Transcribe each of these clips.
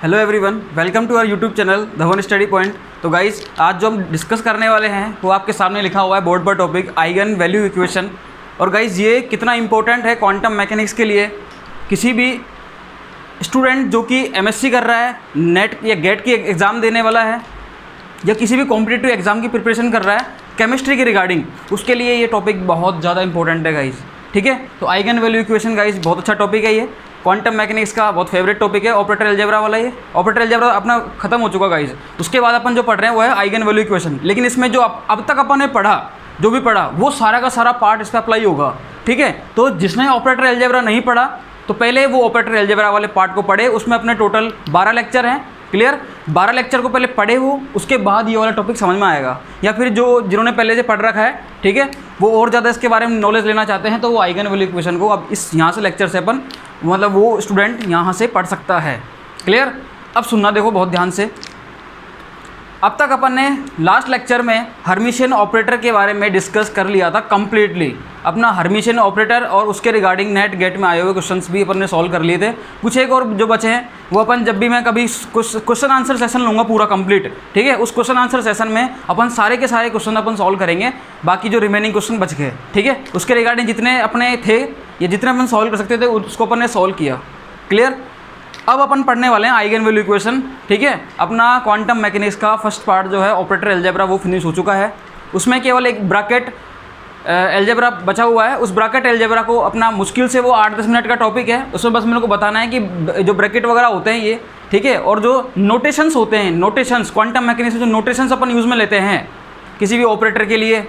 Hello everyone, welcome to our YouTube channel the one study point. तो guys, आज जो हम डिस्कस करने वाले हैं वो आपके सामने लिखा हुआ है बोर्ड पर टॉपिक आइगन वैल्यू इक्वेशन। और गाइस, ये कितना इंपॉर्टेंट है क्वांटम मैकेनिक्स के लिए। किसी भी स्टूडेंट जो कि एमएससी कर रहा है, नेट या गेट की एग्ज़ाम देने वाला है, या किसी भी कॉम्पिटिटिव एग्ज़ाम की प्रिपरेशन कर रहा है केमिस्ट्री के रिगार्डिंग, उसके लिए ये टॉपिक बहुत ज़्यादा इंपॉर्टेंट है गाइस। ठीक है, तो आइगन वैल्यू इक्वेशन गाइस बहुत अच्छा टॉपिक है। ये क्वांटम मैकेनिक्स का बहुत फेवरेट टॉपिक है। ऑपरेटर अलजेब्रा वाला, ये ऑपरेटर अलजेब्रा अपना खत्म हो चुका गाइस। उसके बाद अपन जो पढ़ रहे हैं वो है आइगन वैल्यू इक्वेशन। लेकिन इसमें जो अब तक अपन ने पढ़ा, जो भी पढ़ा, वो सारा का सारा पार्ट इस पर अप्लाई होगा। ठीक है, तो जिसने ऑपरेटर अलजेब्रा नहीं पढ़ा तो पहले वो ऑपरेटर अलजेब्रा वाले पार्ट को पढ़े। उसमें अपने टोटल 12 लेक्चर हैं। क्लियर, 12 लेक्चर को पहले पढ़े हो, उसके बाद ये वाला टॉपिक समझ में आएगा। या फिर जिन्होंने पहले से पढ़ रखा है, ठीक है, वो और ज़्यादा इसके बारे में नॉलेज लेना चाहते हैं, तो वो आइगन वैल्यू इक्वेशन को अब यहाँ से लेक्चर से अपन वो स्टूडेंट यहाँ से पढ़ सकता है। क्लियर, अब सुनना देखो बहुत ध्यान से। अब तक अपन ने लास्ट लेक्चर में हर्मिशियन ऑपरेटर के बारे में डिस्कस कर लिया था कंप्लीटली। अपना हर्मिशियन ऑपरेटर और उसके रिगार्डिंग नेट गेट में आए हुए क्वेश्चंस भी अपन ने सॉल्व कर लिए थे। कुछ एक और जो बचे हैं वो अपन जब भी मैं कभी क्वेश्चन आंसर सेशन लूँगा पूरा कंप्लीट, ठीक है, उस क्वेश्चन आंसर सेशन में अपन सारे के सारे क्वेश्चन अपन सॉल्व करेंगे। बाकी जो रिमेनिंग क्वेश्चन बच गए, ठीक है, उसके रिगार्डिंग जितने अपने थे या जितने अपन सॉल्व कर सकते थे उसको अपन ने सॉल्व किया। क्लियर, अब अपन पढ़ने वाले हैं आइगन वैल्यू इक्वेशन। ठीक है, अपना क्वांटम मैकेनिक्स का फर्स्ट पार्ट जो है ऑपरेटर अलजेब्रा वो फिनिश हो चुका है। उसमें केवल एक ब्रैकेट अलजेब्रा बचा हुआ है। उस ब्रैकेट अलजेब्रा को अपना मुश्किल से वो 8-10 मिनट का टॉपिक है। उसमें बस मेरे को बताना है कि जो ब्रैकेट वगैरह होते हैं ये, ठीक है, और जो नोटेशंस होते हैं, नोटेशंस क्वांटम मैकेनिक्स में जो नोटेशंस अपन यूज़ में लेते हैं किसी भी ऑपरेटर के लिए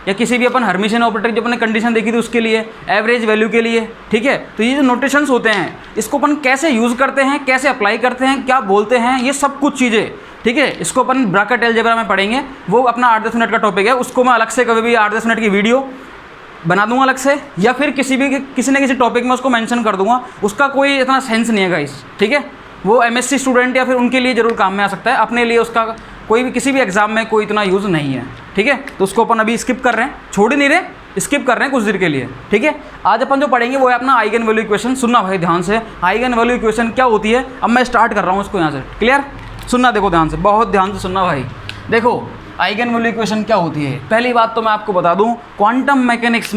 या किसी भी अपन हर्मिशियन ऑपरेटर जो अपने कंडीशन देखी थी उसके लिए, एवरेज वैल्यू के लिए, ठीक है, तो ये जो नोटेशंस होते हैं इसको अपन कैसे यूज़ करते हैं, कैसे अप्लाई करते हैं, क्या बोलते हैं, ये सब कुछ चीज़ें, ठीक है, इसको अपन ब्रैकेट अलजेब्रा में पढ़ेंगे। वो अपना 8-10 मिनट का टॉपिक है। उसको मैं अलग से कभी भी 8-10 मिनट की वीडियो बना दूंगा अलग से, या फिर किसी न किसी टॉपिक में उसको मेंशन कर दूंगा। उसका कोई इतना सेंस नहीं है गाइस। ठीक है, वो एमएससी स्टूडेंट या फिर उनके लिए ज़रूर काम में आ सकता है, अपने लिए उसका कोई भी किसी भी एग्जाम में कोई इतना यूज़ नहीं है। ठीक है, तो उसको अपन अभी स्किप कर रहे हैं, छोड़ ही नहीं रहे, स्किप कर रहे हैं कुछ देर के लिए। ठीक है, आज अपन जो पढ़ेंगे वो है अपना आइगन वैल्यू इक्वेशन। सुनना भाई ध्यान से, आइगन वैल्यू इक्वेशन क्या होती है। अब मैं स्टार्ट कर रहा हूँ उसको यहाँ से। क्लियर, सुनना देखो ध्यान से, बहुत ध्यान से सुनना भाई। देखो आइगन वैल्यू इक्वेशन क्या होती है। पहली बात तो मैं आपको बता दूँ, क्वांटम मैकेनिक्स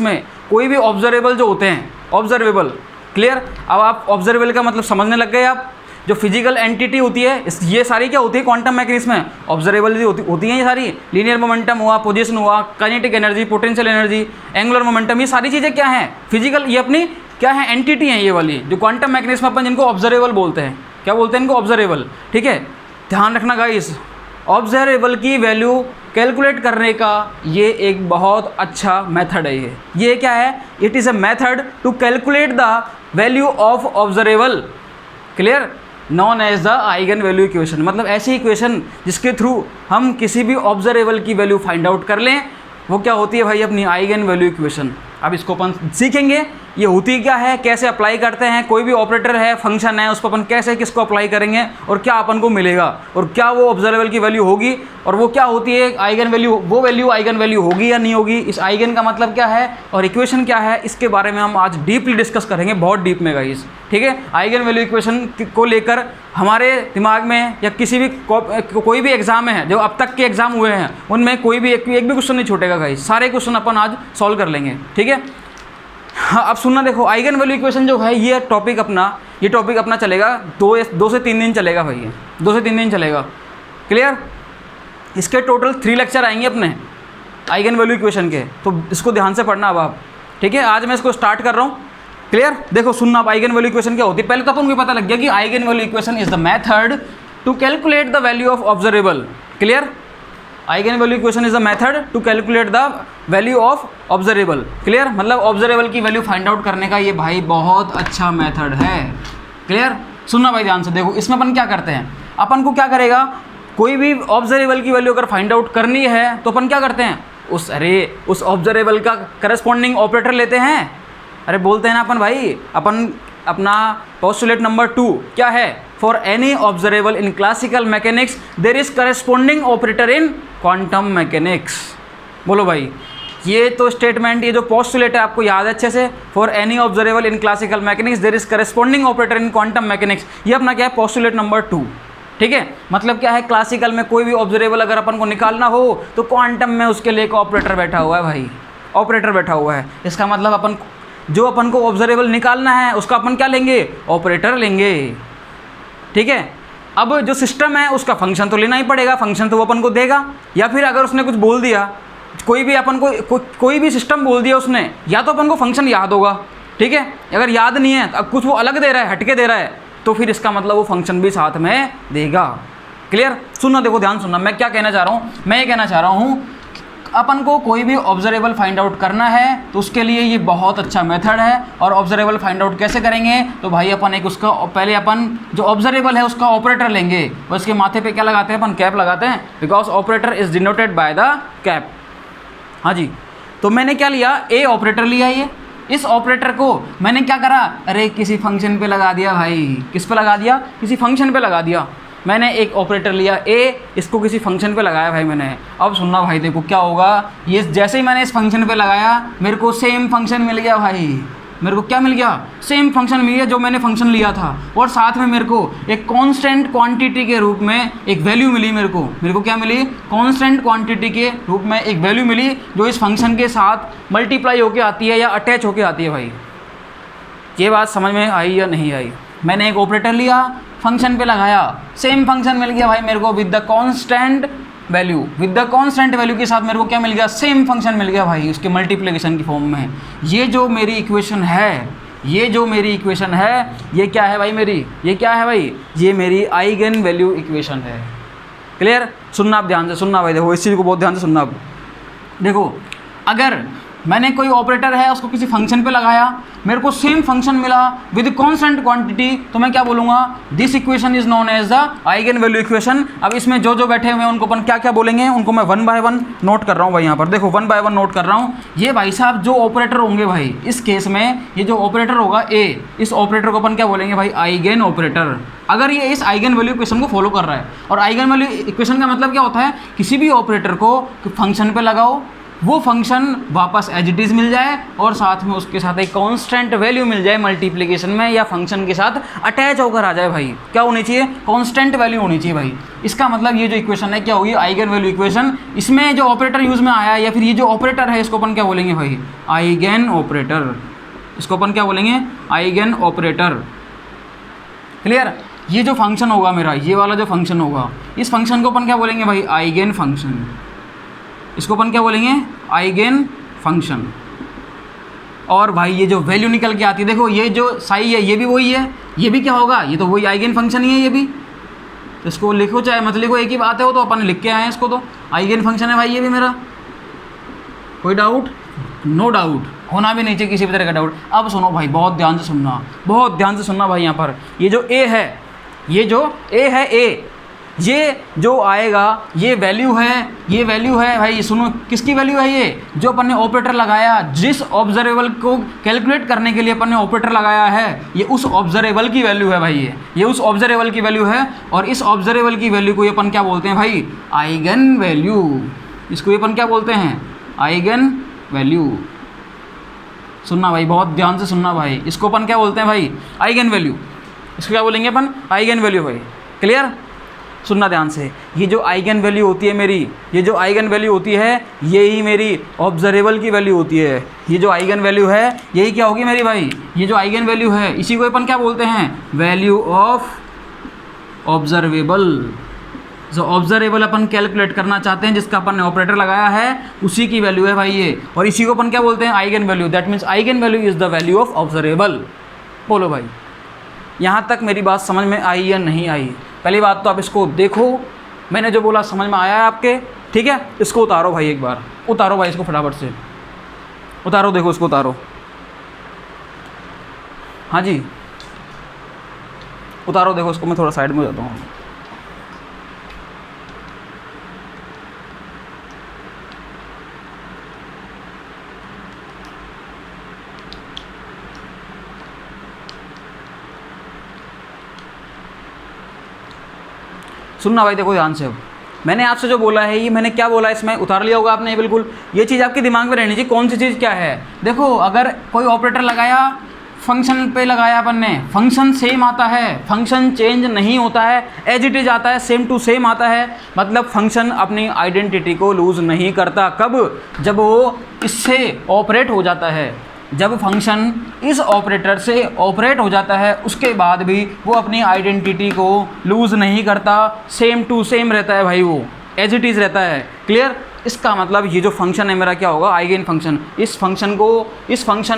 में कोई भी ऑब्जर्वेबल जो होते हैं, ऑब्जर्वेबल, क्लियर, अब आप ऑब्जर्वेबल का मतलब समझने लग गए आप। जो फिजिकल एंटिटी होती है ये सारी क्या होती है क्वांटम मैकेनिक्स में, ऑब्जर्वेबल होती हैं ये सारी। लीनियर मोमेंटम हुआ, पोजीशन हुआ, kinetic energy, potential energy, angular momentum, ये सारी चीज़ें क्या हैं, फिजिकल, ये अपनी क्या है, एंटिटी हैं ये वाली, जो क्वांटम मैकेनिक्स में अपन जिनको ऑब्जर्वेबल बोलते हैं। क्या बोलते हैं इनको, ऑब्जर्वेबल। ठीक है, ध्यान रखना गाइस, ऑब्जर्वेबल की वैल्यू कैलकुलेट करने का ये एक बहुत अच्छा मेथड है। ये क्या है, it is a method to calculate the value of observable, clear, known as the eigen value equation. मतलब ऐसी इक्वेशन जिसके थ्रू हम किसी भी ऑब्जर्वेबल की वैल्यू फाइंड आउट कर लें, वो क्या होती है भाई, अपनी आइगन वैल्यू इक्वेशन। अब इसको अपन सीखेंगे ये होती क्या है, कैसे अप्लाई करते हैं, कोई भी ऑपरेटर है, फंक्शन है, उस पर अपन कैसे किसको अप्लाई करेंगे और क्या अपन को मिलेगा, और क्या वो ऑब्जर्वेबल की वैल्यू होगी, और वो क्या होती है आइगन वैल्यू, वो वैल्यू आइगन वैल्यू होगी या नहीं होगी, इस आइगन का मतलब क्या है और इक्वेशन क्या है, इसके बारे में हम आज डीपली डिस्कस करेंगे, बहुत डीप में गाइस। ठीक है, आइगन वैल्यू इक्वेशन को लेकर हमारे दिमाग में या किसी भी कोई भी एग्जाम है जो अब तक के एग्जाम हुए हैं उनमें कोई भी एक भी क्वेश्चन नहीं छूटेगा गाइस, सारे क्वेश्चन अपन आज सॉल्व कर लेंगे। ठीक है, हाँ, अब सुनना देखो, आइगन वैल्यू इक्वेशन जो है ये टॉपिक अपना चलेगा 2 से 3 दिन चलेगा भाई, ये 2 से 3 दिन चलेगा। क्लियर, इसके टोटल 3 लेक्चर आएंगे अपने आइगन वैल्यू इक्वेशन के, तो इसको ध्यान से पढ़ना अब आप। ठीक है, आज मैं इसको स्टार्ट कर रहा हूँ। क्लियर, देखो सुनना, अब आइगन वैल्यू इक्वेशन क्या होती है। पहले तो अपन को पता लग गया कि eigen value equation is the method to calculate the value of observable. Clear, eigen value equation is the method to calculate the value of observable. Clear, मतलब ऑब्जर्वेबल की वैल्यू फाइंड आउट करने का ये भाई बहुत अच्छा मेथड है। Clear, सुनना भाई ध्यान से। देखो इसमें अपन क्या करते हैं, अपन को क्या करेगा, कोई भी ऑब्जर्वेबल की वैल्यू अगर फाइंड आउट करनी है तो अपन क्या करते हैं, उस ऑब्जर्वेबल का करस्पॉन्डिंग ऑपरेटर लेते हैं। अरे बोलते हैं ना अपन भाई, अपन अपना पोस्टुलेट नंबर 2 क्या है, for any observable in classical mechanics there is corresponding operator in quantum mechanics. बोलो भाई, ये तो स्टेटमेंट, ये जो पोस्टुलेट है आपको याद है अच्छे से, for any observable in classical mechanics there is corresponding operator in quantum mechanics. ये अपना क्या है, पोस्टुलेट नंबर 2। ठीक है, मतलब क्या है, क्लासिकल में कोई भी ऑब्जर्वेबल अगर अपन को निकालना हो तो क्वांटम में उसके लिए एक ऑपरेटर बैठा हुआ है भाई, ऑपरेटर बैठा हुआ है। इसका मतलब अपन को ऑब्जर्वेबल निकालना है उसका अपन क्या लेंगे, ऑपरेटर लेंगे। ठीक है, अब जो सिस्टम है उसका फंक्शन तो लेना ही पड़ेगा, फंक्शन तो वो अपन को देगा। या फिर अगर उसने कुछ बोल दिया, कोई भी अपन को कोई भी सिस्टम बोल दिया उसने, या तो अपन को फंक्शन याद होगा। ठीक है, अगर याद नहीं है, अब कुछ वो अलग दे रहा है, हटके दे रहा है, तो फिर इसका मतलब वो फंक्शन भी साथ में देगा। क्लियर? सुनना, देखो ध्यान सुनना, मैं क्या कहना चाह रहा हूँ। मैं ये कहना चाह रहा हूँ, अपन को कोई भी ऑब्जर्वेबल फाइंड आउट करना है तो उसके लिए ये बहुत अच्छा मेथड है। और ऑब्जर्वेबल फाइंड आउट कैसे करेंगे, तो भाई अपन एक उसका पहले अपन जो ऑब्जर्वेबल है उसका ऑपरेटर लेंगे, और उसके माथे पे क्या लगाते हैं अपन, कैप लगाते हैं, because operator is denoted by the cap. हाँ जी, तो मैंने क्या लिया, ए ऑपरेटर लिया। ये इस ऑपरेटर को मैंने क्या करा, अरे किसी फंक्शन पे लगा दिया भाई। किस पे लगा दिया, किसी फंक्शन पे लगा दिया। मैंने एक ऑपरेटर लिया ए, इसको किसी फंक्शन पे लगाया भाई मैंने। अब सुनना भाई, देखो क्या होगा, ये जैसे ही मैंने इस फंक्शन पे लगाया मेरे को सेम फंक्शन मिल गया भाई। मेरे को क्या मिल गया, सेम फंक्शन मिल गया जो मैंने फंक्शन लिया था। और साथ में मेरे को एक कांस्टेंट क्वांटिटी के रूप में एक वैल्यू मिली। मेरे को क्या मिली, कांस्टेंट क्वांटिटी के रूप में एक वैल्यू मिली जो इस फंक्शन के साथ मल्टीप्लाई होके आती है या अटैच होके आती है भाई। ये बात समझ में आई या नहीं आई? मैंने एक ऑपरेटर लिया, फंक्शन पे लगाया, सेम फंक्शन मिल गया भाई मेरे को with the constant value. With the constant value के साथ मेरे को क्या मिल गया, सेम फंक्शन मिल गया भाई, उसके मल्टीप्लिकेशन की फॉर्म में। ये जो मेरी इक्वेशन है, ये क्या है भाई मेरी, ये क्या है भाई, ये मेरी आइगन वैल्यू इक्वेशन है। क्लियर? सुनना आप ध्यान से, सुनना भाई, देखो इस चीज़ को बहुत ध्यान से सुनना आप। देखो, अगर मैंने कोई ऑपरेटर है उसको किसी फंक्शन पे लगाया, मेरे को सेम फंक्शन मिला विद कांस्टेंट क्वांटिटी, तो मैं क्या बोलूँगा, this equation is known as the eigen value equation. अब इसमें जो जो बैठे हुए हैं उनको अपन क्या क्या बोलेंगे, उनको मैं 1 बाय 1 नोट कर रहा हूँ भाई। यहाँ पर देखो 1 बाय 1 नोट कर रहा हूँ। ये भाई साहब जो ऑपरेटर होंगे भाई, इस केस में ये जो ऑपरेटर होगा ए, इस ऑपरेटर को अपन क्या बोलेंगे भाई, आइगन ऑपरेटर। अगर ये इस आइगन वैल्यू इक्वेशन को फॉलो कर रहा है, और आइगन वैल्यू इक्वेशन का मतलब क्या होता है, किसी भी ऑपरेटर को फंक्शन पे लगाओ, वो फंक्शन वापस एज इट इज़ मिल जाए, और साथ में उसके साथ एक कांस्टेंट वैल्यू मिल जाए मल्टीप्लिकेशन में, या फंक्शन के साथ अटैच होकर आ जाए भाई। क्या होनी चाहिए, कांस्टेंट वैल्यू होनी चाहिए भाई। इसका मतलब ये जो इक्वेशन है क्या होगी, आइगन वैल्यू इक्वेशन। इसमें जो ऑपरेटर यूज़ में आया, या फिर ये जो ऑपरेटर है, इसको अपन क्या बोलेंगे भाई, आइगन ऑपरेटर। इसको अपन क्या बोलेंगे, आइगन ऑपरेटर। क्लियर? ये जो फंक्शन होगा मेरा, ये वाला जो फंक्शन होगा, इस फंक्शन को अपन क्या बोलेंगे भाई, आइगन फंक्शन। इसको अपन क्या बोलेंगे, आइगन फंक्शन। और भाई ये जो वैल्यू निकल के आती है, देखो ये जो साई है ये भी वही है, ये भी क्या होगा, ये तो वही आइगन फंक्शन ही है ये भी। तो इसको लिखो चाहे मत लिखो, एक ही बात है, वो तो अपन लिख के आए हैं इसको, तो आइगन फंक्शन है भाई ये भी मेरा। कोई डाउट? नो डाउट, होना भी नहीं चाहिए किसी भी तरह का डाउट। अब सुनो भाई, बहुत ध्यान से सुनना, बहुत ध्यान से सुनना भाई। यहाँ पर ये जो ए है, ये जो ए है, ए ये जो आएगा, ये वैल्यू है भाई। सुनो, किसकी वैल्यू है ये, जो अपन ने ऑपरेटर लगाया, जिस ऑब्जर्वेबल को कैलकुलेट करने के लिए अपन ने ऑपरेटर लगाया है, ये उस ऑब्जर्वेबल की वैल्यू है भाई। ये उस ऑब्जर्वेबल की वैल्यू है, और इस ऑब्जर्वेबल की वैल्यू को ये अपन क्या बोलते हैं भाई, आइगन वैल्यू। इसको ये अपन क्या बोलते हैं, आइगन वैल्यू। सुनना भाई, बहुत ध्यान से सुनना भाई, इसको अपन क्या बोलते हैं भाई, आइगन वैल्यू। इसको क्या बोलेंगे अपन, आइगन वैल्यू भाई। क्लियर? सुनना ध्यान से, ये जो आइगन वैल्यू होती है मेरी, ये जो आइगन वैल्यू होती है, यही मेरी ऑब्जर्वेबल की वैल्यू होती है। ये जो आइगन वैल्यू है यही क्या होगी मेरी भाई, ये जो आइगन वैल्यू है, इसी को अपन क्या बोलते हैं, वैल्यू ऑफ ऑब्जर्वेबल। जो ऑब्जर्वेबल अपन कैलकुलेट करना चाहते हैं, जिसका अपन ने ऑपरेटर लगाया है, उसी की वैल्यू है भाई ये, और इसी को अपन क्या बोलते हैं, eigen value. That means eigen value is the value of observable. बोलो भाई, यहाँ तक मेरी बात समझ में आई या नहीं आई? पहली बात तो आप इसको देखो, मैंने जो बोला समझ में आया है आपके? ठीक है, इसको उतारो भाई, एक बार उतारो भाई, इसको फटाफट से उतारो। देखो इसको उतारो, हाँ जी उतारो। देखो इसको, मैं थोड़ा साइड में हो जाता हूँ। सुनना भाई, देखो ध्यान से। अब मैंने आपसे जो बोला है ये मैंने क्या बोला, इसमें उतार लिया होगा आपने बिल्कुल। ये चीज़ आपके दिमाग में रहनी चाहिए, कौन सी चीज़ क्या है। देखो अगर कोई ऑपरेटर लगाया, फंक्शन पे लगाया अपन ने, फंक्शन सेम आता है, फंक्शन चेंज नहीं होता है, एज इट इज आता है, सेम टू सेम आता है, मतलब फंक्शन अपनी आइडेंटिटी को लूज़ नहीं करता। कब? जब वो इससे ऑपरेट हो जाता है। जब फंक्शन इस ऑपरेटर से ऑपरेट हो जाता है उसके बाद भी वो अपनी आइडेंटिटी को लूज़ नहीं करता, सेम टू सेम रहता है भाई, वो एज इट इज़ रहता है। क्लियर? इसका मतलब ये जो फंक्शन है मेरा क्या होगा, आइगन फंक्शन। इस फंक्शन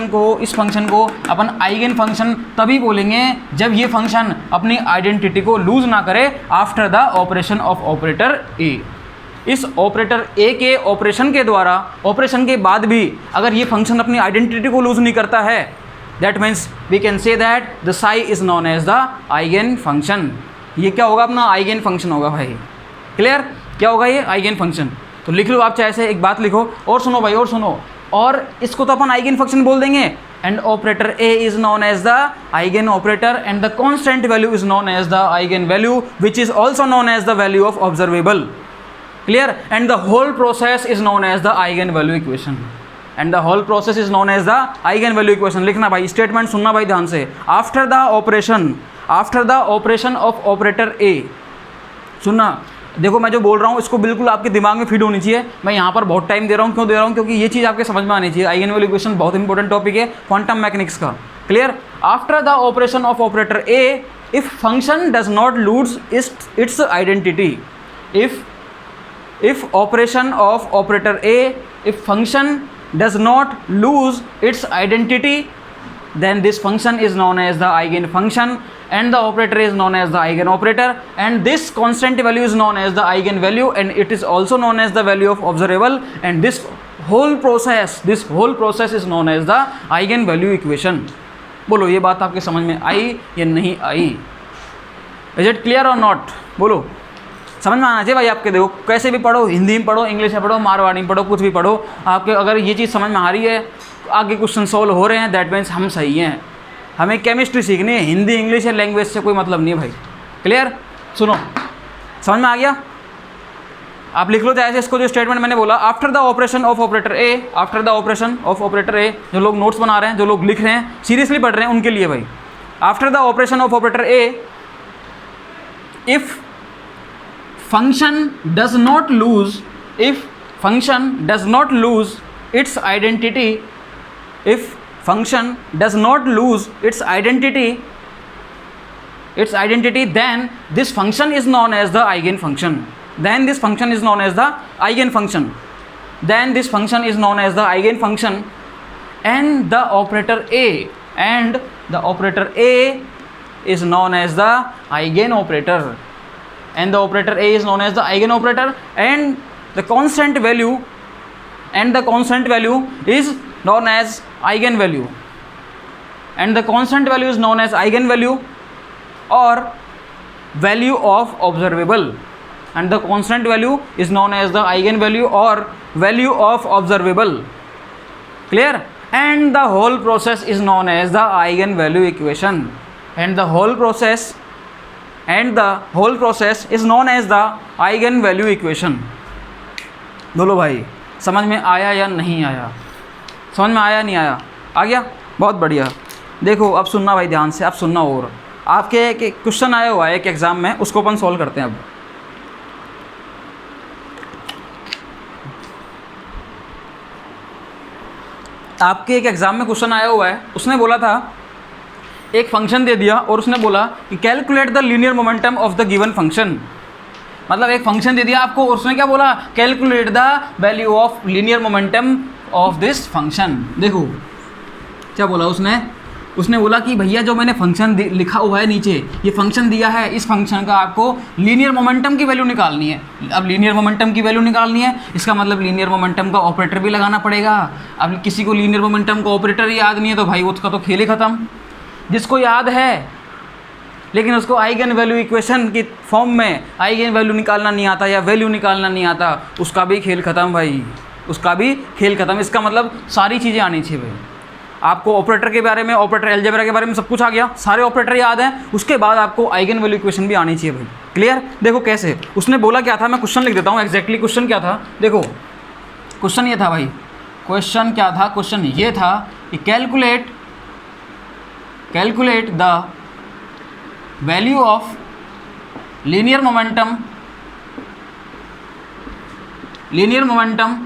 को अपन आइगन फंक्शन तभी बोलेंगे जब ये फंक्शन अपनी आइडेंटिटी को लूज़ ना करे after the operation of operator A. इस ऑपरेटर ए के ऑपरेशन के द्वारा, ऑपरेशन के बाद भी अगर ये फंक्शन अपनी आइडेंटिटी को लूज़ नहीं करता है, that means we can say that the psi is known as the eigen function. ये क्या होगा, अपना आइगन फंक्शन होगा भाई। क्लियर? क्या होगा ये? Eigen function. तो लिख लो आप, चाहे से एक बात लिखो और सुनो भाई, और सुनो, और इसको तो अपन आइगन फंक्शन बोल देंगे। And operator A is known as the eigen operator and the constant value is known as the eigen value which is also known as the value of observable. Clear? And the whole process is known as the eigen value equation. And the whole process is known as the eigen value equation. लिखना भाई, statement सुनना भाई ध्यान से। After the operation of operator A, सुनना, देखो मैं जो बोल रहा हूँ इसको बिल्कुल आपके दिमाग में फिट होनी चाहिए। मैं यहाँ पर बहुत टाइम दे रहा हूँ, क्यों दे रहा हूँ? क्योंकि ये चीज़ आपके समझ में आनी चाहिए। आइगन वैल्यू इक्वेशन बहुत इंपॉर्टेंट टॉपिक है क्वांटम मैकेनिक्स का। Clear? After the operation of operator A, if function does not lose its identity, if operation of operator A, if function does not lose its identity, then this function is known as the eigen function and the operator is known as the eigen operator, and this constant value is known as the eigen value and it is also known as the value of observable, and this whole process is known as the eigen value equation। बोलो ये बात आपके समझ में आई या नहीं आई? Is it clear or not? बोलो, समझ में आना चाहिए भाई आपके। देखो कैसे भी पढ़ो, हिंदी में पढ़ो, इंग्लिश में पढ़ो, मारवाड़ी में पढ़ो, कुछ भी पढ़ो, आपके अगर ये चीज़ समझ में आ रही है, आगे क्वेश्चन सॉल्व हो रहे हैं, दैट मीन्स हम सही हैं। हमें केमिस्ट्री सीखनी है, हिंदी इंग्लिश या लैंग्वेज से कोई मतलब नहीं है भाई। क्लियर? सुनो, समझ में आ गया? आप लिख लो जैसे इसको, जो स्टेटमेंट मैंने बोला, after the operation of operator A, after the operation of operator A, जो लोग नोट्स बना रहे हैं, जो लोग लिख रहे हैं, सीरियसली पढ़ रहे हैं, उनके लिए भाई, after the operation of operator A, if function does not lose its identity, if function does not lose its identity, then this function is known as the eigen function. And the operator A is known as the eigen operator. And the operator A is known as the eigen operator, and the constant value is known as eigenvalue, and the constant value is known as eigenvalue or value of observable, and the constant value is known as the eigenvalue or value of observable. Clear? And the whole process is known as the eigenvalue equation, and the whole process is known as the eigen value equation। बोलो भाई, समझ में आया या नहीं आया? समझ में आया नहीं आया? आ गया? बहुत बढ़िया। देखो अब सुनना भाई ध्यान से, अब सुनना। और आपके एक क्वेश्चन आया हुआ है एक एग्ज़ाम में, उसको अपन सॉल्व करते हैं। अब आपके एक एग्ज़ाम में क्वेश्चन आया हुआ है, उसने बोला था, एक फंक्शन दे दिया और उसने बोला कि calculate the linear momentum of the given function. मतलब एक फंक्शन दे दिया आपको और उसने क्या बोला, calculate the value of linear momentum of this function. देखो क्या बोला उसने बोला कि भैया जो मैंने फंक्शन लिखा हुआ है नीचे, ये फंक्शन दिया है, इस फंक्शन का आपको लीनियर मोमेंटम की वैल्यू निकालनी है। अब लीनियर मोमेंटम की वैल्यू निकालनी है, इसका मतलब लीनियर मोमेंटम का ऑपरेटर भी लगाना पड़ेगा। अब किसी को लीनियर मोमेंटम का ऑपरेटर याद नहीं है तो भाई उसका तो खेल ही खत्म। जिसको याद है लेकिन उसको आइगन वैल्यू इक्वेशन की फॉर्म में आइगन वैल्यू निकालना नहीं आता या वैल्यू निकालना नहीं आता, उसका भी खेल ख़त्म भाई, उसका भी खेल ख़त्म। इसका मतलब सारी चीज़ें आनी चाहिए भाई। आपको ऑपरेटर के बारे में, ऑपरेटर अलजेब्रा के बारे में सब कुछ आ गया, सारे ऑपरेटर याद हैं, उसके बाद आपको आइगन वैल्यू इक्वेशन भी आनी चाहिए भाई। क्लियर। देखो कैसे उसने बोला क्या था, मैं क्वेश्चन लिख देता हूँ एग्जैक्टली क्वेश्चन क्या था। देखो क्वेश्चन ये था भाई, क्वेश्चन क्या था, क्वेश्चन ये था कि calculate the value of linear momentum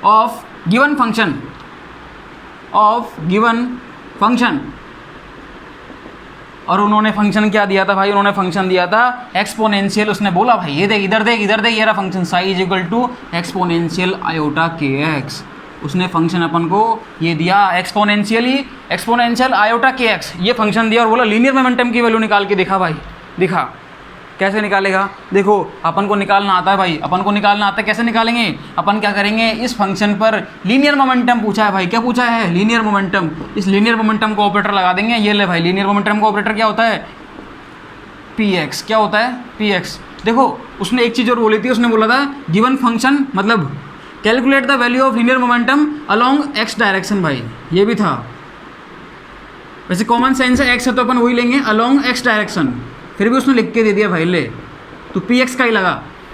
of given function और उन्होंने फंक्शन क्या दिया था भाई, उन्होंने फंक्शन दिया था एक्सपोनेंशियल। उसने बोला भाई ये देख इधर देख ये रहा function psi is equal to exponential iota K X. उसने फंक्शन अपन को ये दिया एक्सपोनेंशियल आयोटा के एक्स, ये फंक्शन दिया और बोला लीनियर मोमेंटम की वैल्यू निकाल के दिखा भाई। दिखा कैसे निकालेगा, देखो अपन को निकालना आता है भाई, अपन को निकालना आता है। कैसे निकालेंगे, अपन क्या करेंगे, इस फंक्शन पर लीनियर मोमेंटम पूछा है भाई, क्या पूछा है, लीनियर मोमेंटम। इस लीनियर मोमेंटम को ऑपरेटर लगा देंगे। ये ले भाई लीनियर मोमेंटम का ऑपरेटर क्या होता है, पी एक्स। क्या होता है, पी एक्स। देखो उसने एक चीज़ और बोली थी, उसने बोला था गिवन फंक्शन मतलब calculate the value of linear momentum along x direction. भाई ये भी था, वैसे कॉमन सेंस है, एक्स है तो अपन वही लेंगे अलॉन्ग एक्स डायरेक्शन। फिर भी उसने लिख के दे दिया भाई ले, तो पी एक्स का ही लगा।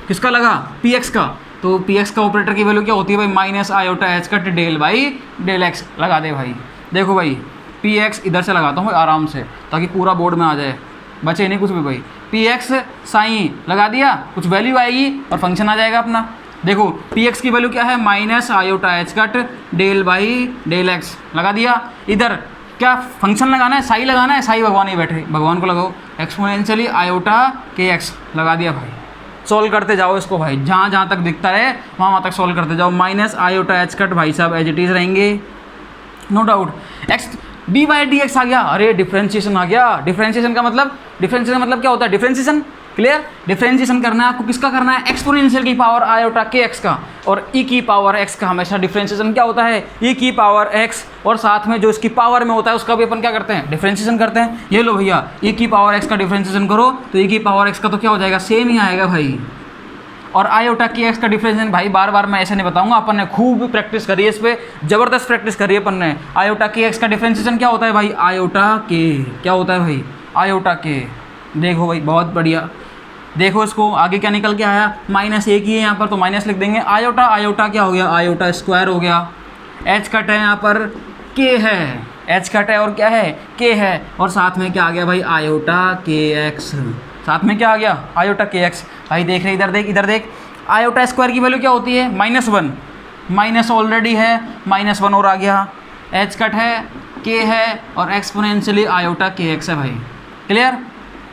किसका लगा, पी एक्स का। तो पी एक्स का ऑपरेटर की वैल्यू क्या होती है भाई, minus iota H cut del by del X लगा दे भाई। देखो भाई पी एक्स इधर से लगाता हूँ आराम से ताकि पूरा बोर्ड में आ जाए, बचे नहीं कुछ भी भाई। पी एक्स साइन लगा दिया, कुछ वैल्यू आएगी और फंक्शन आ जाएगा अपना। देखो पी एक्स की वैल्यू क्या है, minus iota H cut del by del X लगा दिया। इधर क्या फंक्शन लगाना है, साई लगाना है, साई भगवान ही बैठे, भगवान को लगाओ। एक्सपोनेंशियली आयोटा के एक्स लगा दिया भाई। सॉल्व करते जाओ इसको भाई, जहाँ तक दिखता रहे वहाँ तक सॉल्व करते जाओ। माइनस आयोटा एच कट भाई साहब एज इट इज़ रहेंगे, no doubt. X d by d x आ गया, अरे डिफ्रेंशिएशन आ गया। डिफ्रेंशिएशन का मतलब क्या होता है, डिफ्रेंशिएशन। क्लियर, डिफ्रेंशिएशन करना है आपको, किसका करना है, एक्सपोनेंशियल की पावर आयोटा के एक्स का और ई की पावर एक्स का। हमेशा डिफ्रेंशिएशन क्या होता है, ई की पावर एक्स और साथ में जो इसकी पावर में होता है उसका भी अपन क्या करते हैं, डिफ्रेंशिएशन करते हैं। ये लो भैया ई की पावर एक्स का डिफ्रेंशिएशन करो तो ई की पावर एक्स का तो क्या हो जाएगा, सेम ही आएगा भाई। और आयोटा के एक्स का डिफ्रेंशिएशन भाई बार बार मैं ऐसे नहीं बताऊंगा, अपन ने खूब प्रैक्टिस करी है इस पर, जबरदस्त प्रैक्टिस करी है अपन ने। आयोटा के एक्स का डिफ्रेंशिएशन क्या होता है भाई, आयोटा के, क्या होता है भाई, आयोटा के। देखो भाई बहुत बढ़िया, देखो इसको आगे क्या निकल के आया, माइनस एक ही है यहाँ पर तो माइनस लिख देंगे। आयोटा आयोटा क्या हो गया, आयोटा स्क्वायर हो गया। एच कट है यहाँ पर, के है, एच कट है और क्या है, के है। और साथ में क्या आ गया भाई, आयोटा के एक्स। साथ में क्या आ गया, आयोटा के एक्स। भाई देख रहे इधर देख आयोटा स्क्वायर की वैल्यू क्या होती है, -1। माइनस ऑलरेडी है, -1 और आ गया। एच कट है, के है और एक्सपोनेंशियली आयोटा के एक्स है भाई। क्लियर,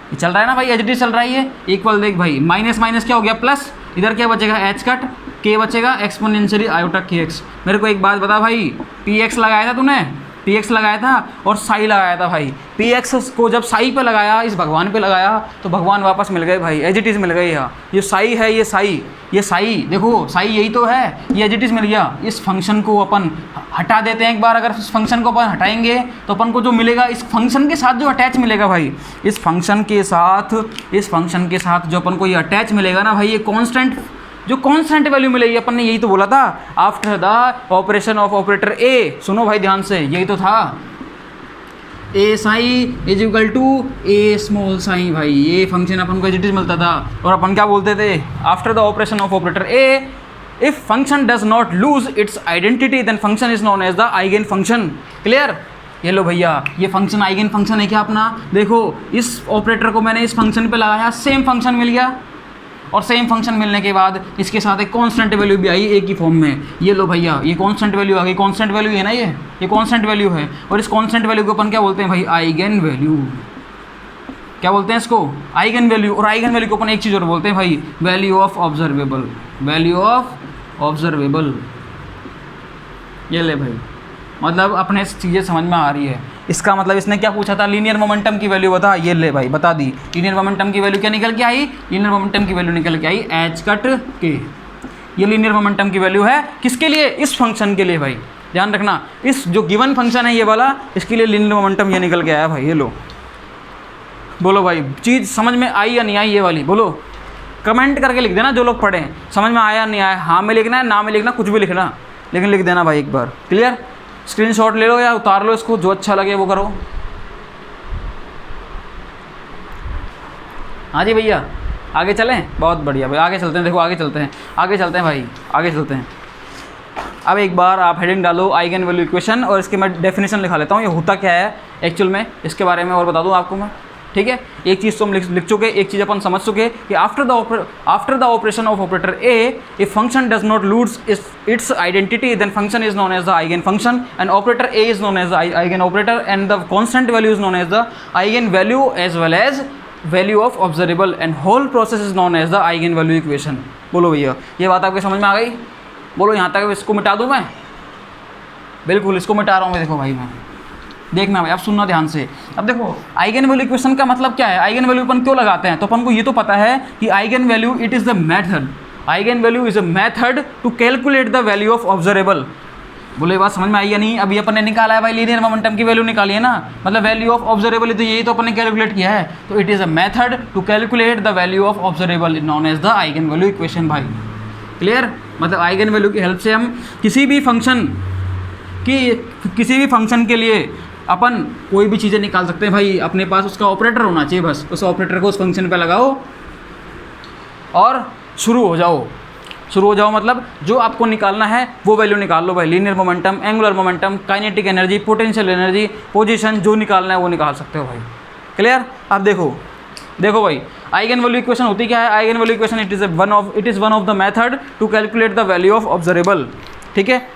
ये चल रहा है ना भाई, एच डी चल रहा है ये। इक्वल देख भाई माइनस माइनस क्या हो गया प्लस, इधर क्या बचेगा, एच कट, के बचेगा, एक्सपोनेंशियली आयोटा के एक्स। मेरे को एक बात बता भाई, पी एक्स लगाया था तूने, पी एक्स लगाया था और साई लगाया था भाई। पी एक्स को जब साई पे लगाया, इस भगवान पे लगाया तो भगवान वापस मिल गए भाई, एज इट इज़ मिल गए। यहाँ ये साई है, ये साई देखो साई यही तो है, ये एज इट इज़ मिल गया। इस फंक्शन को अपन हटा देते हैं एक बार, अगर इस फंक्शन को अपन हटाएंगे तो अपन को जो मिलेगा इस फंक्शन के साथ जो अटैच मिलेगा भाई, इस फंक्शन के साथ जो अपन को ये अटैच मिलेगा ना भाई, ये कांस्टेंट वैल्यू मिलेगी। अपन ने यही तो बोला था, after the operation of operator A. सुनो भाई ध्यान से, यही तो था, A psi is equal to a small psi. भाई ये फंक्शन अपन को एज इट इज मिलता था और अपन क्या बोलते थे, after the operation of operator A if function does not lose its identity then function is known as the eigen function. Clear, ये लो भैया ये फंक्शन आइगन फंक्शन है क्या अपना। देखो इस ऑपरेटर को मैंने इस फंक्शन पे लगाया, सेम फंक्शन मिल गया और सेम फंक्शन मिलने के बाद इसके साथ एक कांस्टेंट वैल्यू भी आई एक ही फॉर्म में। ये लो भैया ये कांस्टेंट वैल्यू आ गई, कांस्टेंट वैल्यू है ना, ये कांस्टेंट वैल्यू है। और इस कांस्टेंट वैल्यू को अपन क्या बोलते हैं भाई, आइगन वैल्यू। क्या बोलते हैं इसको, आइगन वैल्यू। और आइगन वैल्यू को अपन एक चीज़ और बोलते हैं भाई, value of observable, value of observable. ये ले भाई, मतलब अपने चीज़ें समझ में आ रही है। इसका मतलब इसने क्या पूछा था, लीनियर मोमेंटम की वैल्यू बता। ये ले भाई बता दी, लीनियर मोमेंटम की वैल्यू क्या निकल के आई, लीनियर मोमेंटम की वैल्यू निकल के आई एच कट के। ये लीनियर मोमेंटम की वैल्यू है किसके लिए, इस फंक्शन के लिए। भाई ध्यान रखना, इस जो गिवन फंक्शन है ये वाला, इसके लिए लीनियर मोमेंटम ये निकल के आया भाई। ये लो, बोलो भाई चीज़ समझ में आई या नहीं आई ये वाली, बोलो कमेंट करके लिख देना जो लोग पढ़े, समझ में आया नहीं आया। हाँ में लिखना है, ना में लिखना, कुछ भी लिखना, लेकिन लिख देना भाई एक बार। क्लियर, स्क्रीनशॉट ले लो या उतार लो इसको, जो अच्छा लगे वो करो। हाँ जी भैया, आगे चलें, बहुत बढ़िया भाई, आगे चलते हैं। देखो आगे चलते हैं, आगे चलते हैं भाई, आगे चलते हैं। अब एक बार आप हेडिंग डालो आइगन वैल्यू इक्वेशन, और इसके मैं डेफिनेशन लिखा लेता हूँ, ये होता क्या है एक्चुअल में, इसके बारे में और बता दूँ आपको मैं, ठीक है। एक चीज़ तो हम लिख चुके, एक चीज़ अपन समझ चुके कि after the operation of operator A, if function does not lose its identity, then function is known as the eigen function, and operator A is known as the eigen operator, and the constant value is known as the eigen value as well as value of observable, and whole process is known as the eigen value equation. बोलो भैया, ये बात आपके समझ में आ गई? बोलो यहाँ तक इसको मिटा दूँ मैं? बिल्कुल, इसको मिटा रहा हूँ मैं। देखो भाई, मैं देखना भाई, आप सुनना ध्यान से। अब देखो आइगन वैल्यू इक्वेशन का मतलब क्या है, आइगन वैल्यू अपन क्यों लगाते हैं, तो अपन को ये तो पता है कि eigen value it is the method, eigen value is a method to calculate the value of observable. बोले ये बात समझ में आई या नहीं? अभी अपन ने निकाला है भाई, लीनियर मोमेंटम की वैल्यू निकाली है ना, मतलब वैल्यू ऑफ ऑब्जर्वेबल, तो यही तो अपन ने कैलकुलेट किया है। तो it is a method to calculate the value of observable known as the eigen value equation. भाई क्लियर? मतलब आइगन वैल्यू की हेल्प से हम किसी भी फंक्शन के लिए अपन कोई भी चीज़ें निकाल सकते हैं भाई। अपने पास उसका ऑपरेटर होना चाहिए, बस उस ऑपरेटर को उस फंक्शन पे लगाओ और शुरू हो जाओ। मतलब जो आपको निकालना है वो वैल्यू निकाल लो भाई। Linear momentum, angular momentum, kinetic energy, potential energy, position, जो निकालना है वो निकाल सकते हो भाई। क्लियर? अब देखो भाई, आइगन वैल्यू इक्वेशन होती क्या है? Eigen value equation it is one of the method to calculate the value of observable. ठीक है,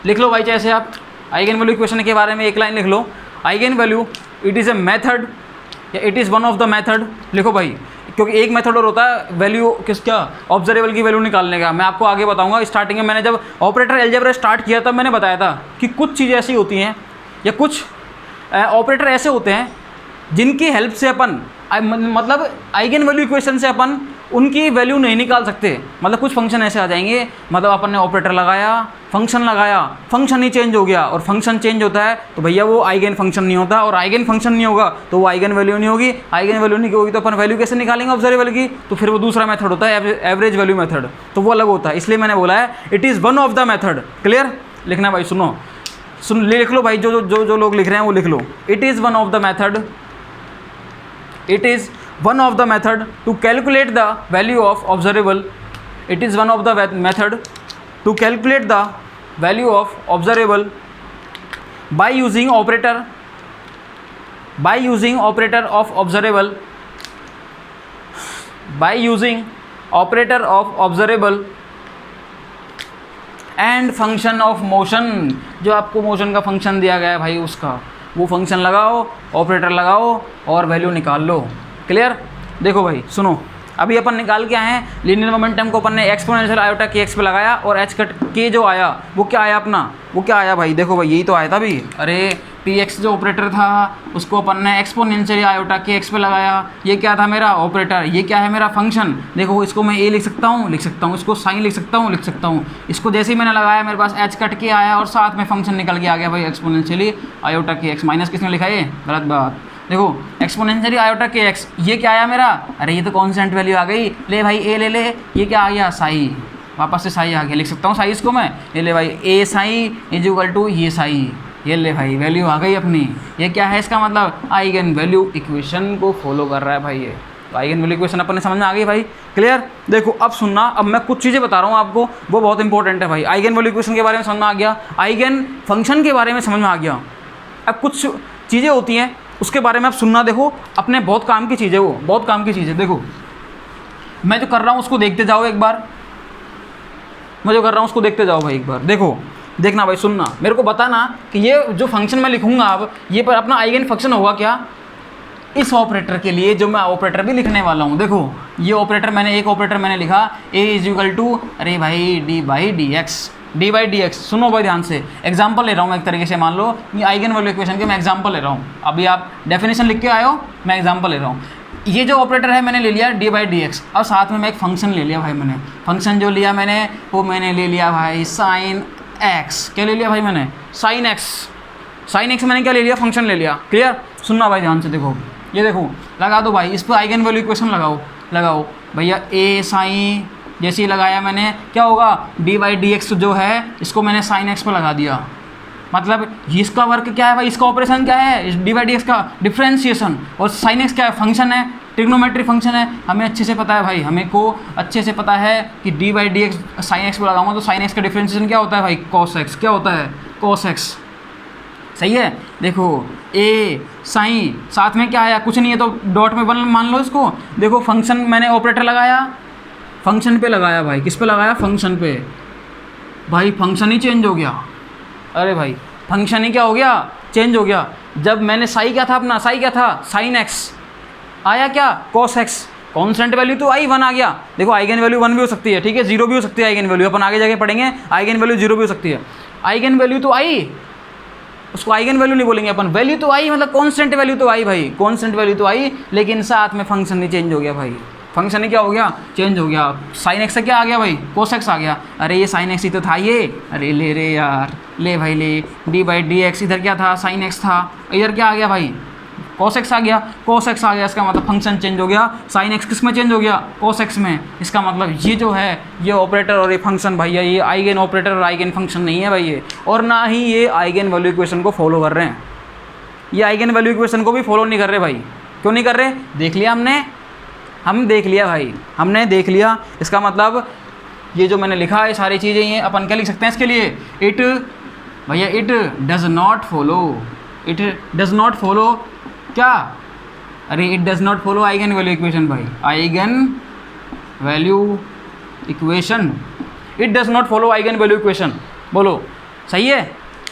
लिख लो भाई जैसे आप आइगन वैल्यू इक्वेशन के बारे में एक लाइन लिख लो, eigen value it is a method या it is one of the method. लिखो भाई, क्योंकि एक मेथड और होता है वैल्यू किसका, ऑब्जर्वेबल की वैल्यू निकालने का। मैं आपको आगे बताऊंगा। स्टार्टिंग में मैंने जब ऑपरेटर अलजेब्रा स्टार्ट किया तब मैंने बताया था कि कुछ चीज़ें ऐसी होती हैं या कुछ ऑपरेटर ऐसे होते हैं जिनकी हेल्प से अपन मतलब आइगन वैल्यू इक्वेशन से अपन उनकी वैल्यू नहीं निकाल सकते। मतलब कुछ फंक्शन ऐसे आ जाएंगे, मतलब अपन ने ऑपरेटर लगाया, फंक्शन ही चेंज हो गया, और फंक्शन चेंज होता है तो भैया वो आइगन फंक्शन नहीं होता, और आइगन फंक्शन नहीं होगा तो वो आइगन वैल्यू नहीं होगी। आइगन वैल्यू नहीं होगी तो अपन वैल्यू कैसे निकालेंगे ऑब्जर्वेबल की? तो फिर वो दूसरा मेथड होता है एवरेज वैल्यू मेथड, तो वो अलग होता है। इसलिए मैंने बोला है it is one of the method. Clear? लिखना भाई, सुन लिख लो भाई, जो लोग लिख रहे हैं वो लिख लो। It is one of the method, it is one of the method to calculate the value of observable. It is one of the method to calculate the value of observable by using operator of observable and function of motion। जो आपको motion का function दिया गया है भाई, उसका वो function लगाओ, ऑपरेटर लगाओ और वैल्यू निकाल लो। क्लियर? देखो भाई सुनो, अभी अपन निकाल के आए हैं लीनियर मोमेंटम को अपन ने एक्सपोनेंशियल आयोटा के एक्स पे लगाया, और एच कट के जो आया वो क्या आया अपना, वो क्या आया भाई? देखो भाई यही तो आया था अभी। अरे पी एक्स जो ऑपरेटर था उसको अपन ने एक्सपोनेंशियल आयोटा के एक्स पे लगाया। ये क्या था मेरा ऑपरेटर, ये क्या है मेरा फंक्शन। देखो इसको मैं ए लिख सकता हूँ, इसको साइन लिख सकता हूँ। इसको जैसे ही मैंने लगाया मेरे पास एच कट के आया और साथ में फंक्शन निकल के आ गया भाई exponentially iota K x. Minus किसने लिखा है? गलत बात। देखो एक्सपोनेंशियली आयोटा के एक्स, ये क्या आया मेरा? अरे ये तो कांस्टेंट वैल्यू आ गई। ले भाई ए ले, ये क्या आ गया? साई। वापस से साई आ गया, लिख सकता हूँ साई इसको मैं। ये ले भाई ए साई इज इक्वल टू ये साई। ये ले भाई वैल्यू आ गई अपनी। ये क्या है इसका मतलब? आइगन वैल्यू इक्वेशन को फॉलो कर रहा है भाई ये। तो आइगन वैल्यू इक्वेशन अपन ने समझ में आ गई भाई। क्लियर? देखो अब सुनना, अब मैं कुछ चीज़ें बता रहा हूँ आपको, वो बहुत इंपॉर्टेंट है भाई। आइगन वैल्यू इक्वेशन के बारे में समझ में आ गया, आइगन फंक्शन के बारे में समझ में आ गया। अब कुछ चीज़ें होती हैं उसके बारे में आप सुनना। देखो अपने बहुत काम की चीज़ है वो, बहुत काम की चीज़ है। देखो मैं जो कर रहा हूँ उसको देखते जाओ एक बार, मैं जो कर रहा हूँ उसको देखते जाओ भाई एक बार। देखो देखना भाई, सुनना, मेरे को बताना कि ये जो फंक्शन मैं लिखूंगा अब ये पर अपना आइगन फंक्शन होगा क्या इस ऑपरेटर के लिए, जो मैं ऑपरेटर भी लिखने वाला हूँ। देखो ये ऑपरेटर एक ऑपरेटर मैंने लिखा ए इज इक्वल टू, अरे भाई डी बाई डी एक्स। सुनो भाई ध्यान से, एग्जाम्पल ले रहा हूँ मैं एक तरीके से। मान लो ये आइगन वैल्यू इक्वेशन के मैं एग्जाम्पल ले रहा हूँ। अभी आप डेफिनेशन लिख के आए हो, मैं एग्जाम्पल ले रहा हूँ। ये जो ऑपरेटर है मैंने ले लिया डी बाई डी एक्स, और साथ में मैं एक फंक्शन ले लिया भाई। मैंने फंक्शन जो लिया वो मैंने ले लिया भाई साइन एक्स। क्या ले लिया भाई मैंने? साइन एक्स मैंने क्या ले लिया? फंक्शन ले लिया। क्लियर? सुनना भाई ध्यान से। देखो ये देखो, लगा दो भाई इस पर आइगन वैल्यू इक्वेशन लगाओ भैया। ए साइन जैसे ही लगाया मैंने, क्या होगा? डी बाई डी एक्स जो है इसको मैंने साइन एक्स पर लगा दिया। मतलब इसका वर्क क्या है भाई, इसका ऑपरेशन क्या है? डी बाई डी एक्स का डिफ्रेंशिएशन, और साइन एक्स क्या है? फंक्शन है। ट्रिग्नोमेट्री फंक्शन है, हमें अच्छे से पता है भाई, हमें को अच्छे से पता है कि D by d x sine x पर लगाऊंगा तो साइन एक्स का डिफ्रेंशिएशन क्या होता है भाई, कॉस एक्स। क्या होता है, कॉस एक्स। सही है। देखो ए साइन साथ में क्या आया, कुछ नहीं है तो डॉट में मान लो इसको। देखो फंक्शन मैंने ऑपरेटर लगाया, फंक्शन पे लगाया भाई, किस पे लगाया, फंक्शन पे। भाई फंक्शन ही चेंज हो गया। अरे भाई फंक्शन ही क्या हो गया, चेंज हो गया। जब मैंने साई क्या था अपना, साई क्या था, साइन एक्स, आया क्या, कॉस एक्स। कॉन्स्टेंट वैल्यू तो आई 1 आ गया। देखो आइगन वैल्यू 1 भी हो सकती है, ठीक है, 0 भी हो सकती है आइगन वैल्यू, अपन आगे जाके पढ़ेंगे। आइगन वैल्यू 0 भी हो सकती है। आइगन वैल्यू तो आई, उसको आइगन वैल्यू नहीं बोलेंगे अपन, वैल्यू तो आई मतलब कॉन्स्टेंट वैल्यू तो आई भाई, कॉन्स्टेंट वैल्यू तो आई, लेकिन साथ में फंक्शन ही चेंज हो गया भाई। फंक्शन ही क्या हो गया, चेंज हो गया। साइन एक्स से क्या आ गया भाई, कोस एक्स आ गया। अरे ये साइन एक्स ही तो था ये, अरे ले रे यार, ले भाई ले, डी बाई डी एक्स इधर क्या था, साइन एक्स था, इधर क्या आ गया भाई, कोस एक्स आ गया। कोस एक्स आ गया, इसका मतलब फंक्शन चेंज हो गया। साइन एक्स किस में चेंज हो गया, कोस एक्स में। इसका मतलब ये जो है ये ऑपरेटर और ये फंक्शन भैया, ये आइगन ऑपरेटर और आइगन फंक्शन नहीं है भाई ये, और ना ही ये आइगन वैल्यू इक्वेशन को फॉलो कर रहे हैं। ये आइगन वैल्यू इक्वेशन को भी फॉलो नहीं कर रहे भाई। क्यों नहीं कर रहे, देख लिया हमने, हम देख लिया भाई, हमने देख लिया। इसका मतलब ये जो मैंने लिखा है सारी चीज़ें, ये अपन क्या लिख सकते हैं इसके लिए, इट भैया it does not follow, it does not follow क्या, अरे it does not follow eigen value equation भाई, eigen value equation, it does not follow eigen value equation. बोलो सही है,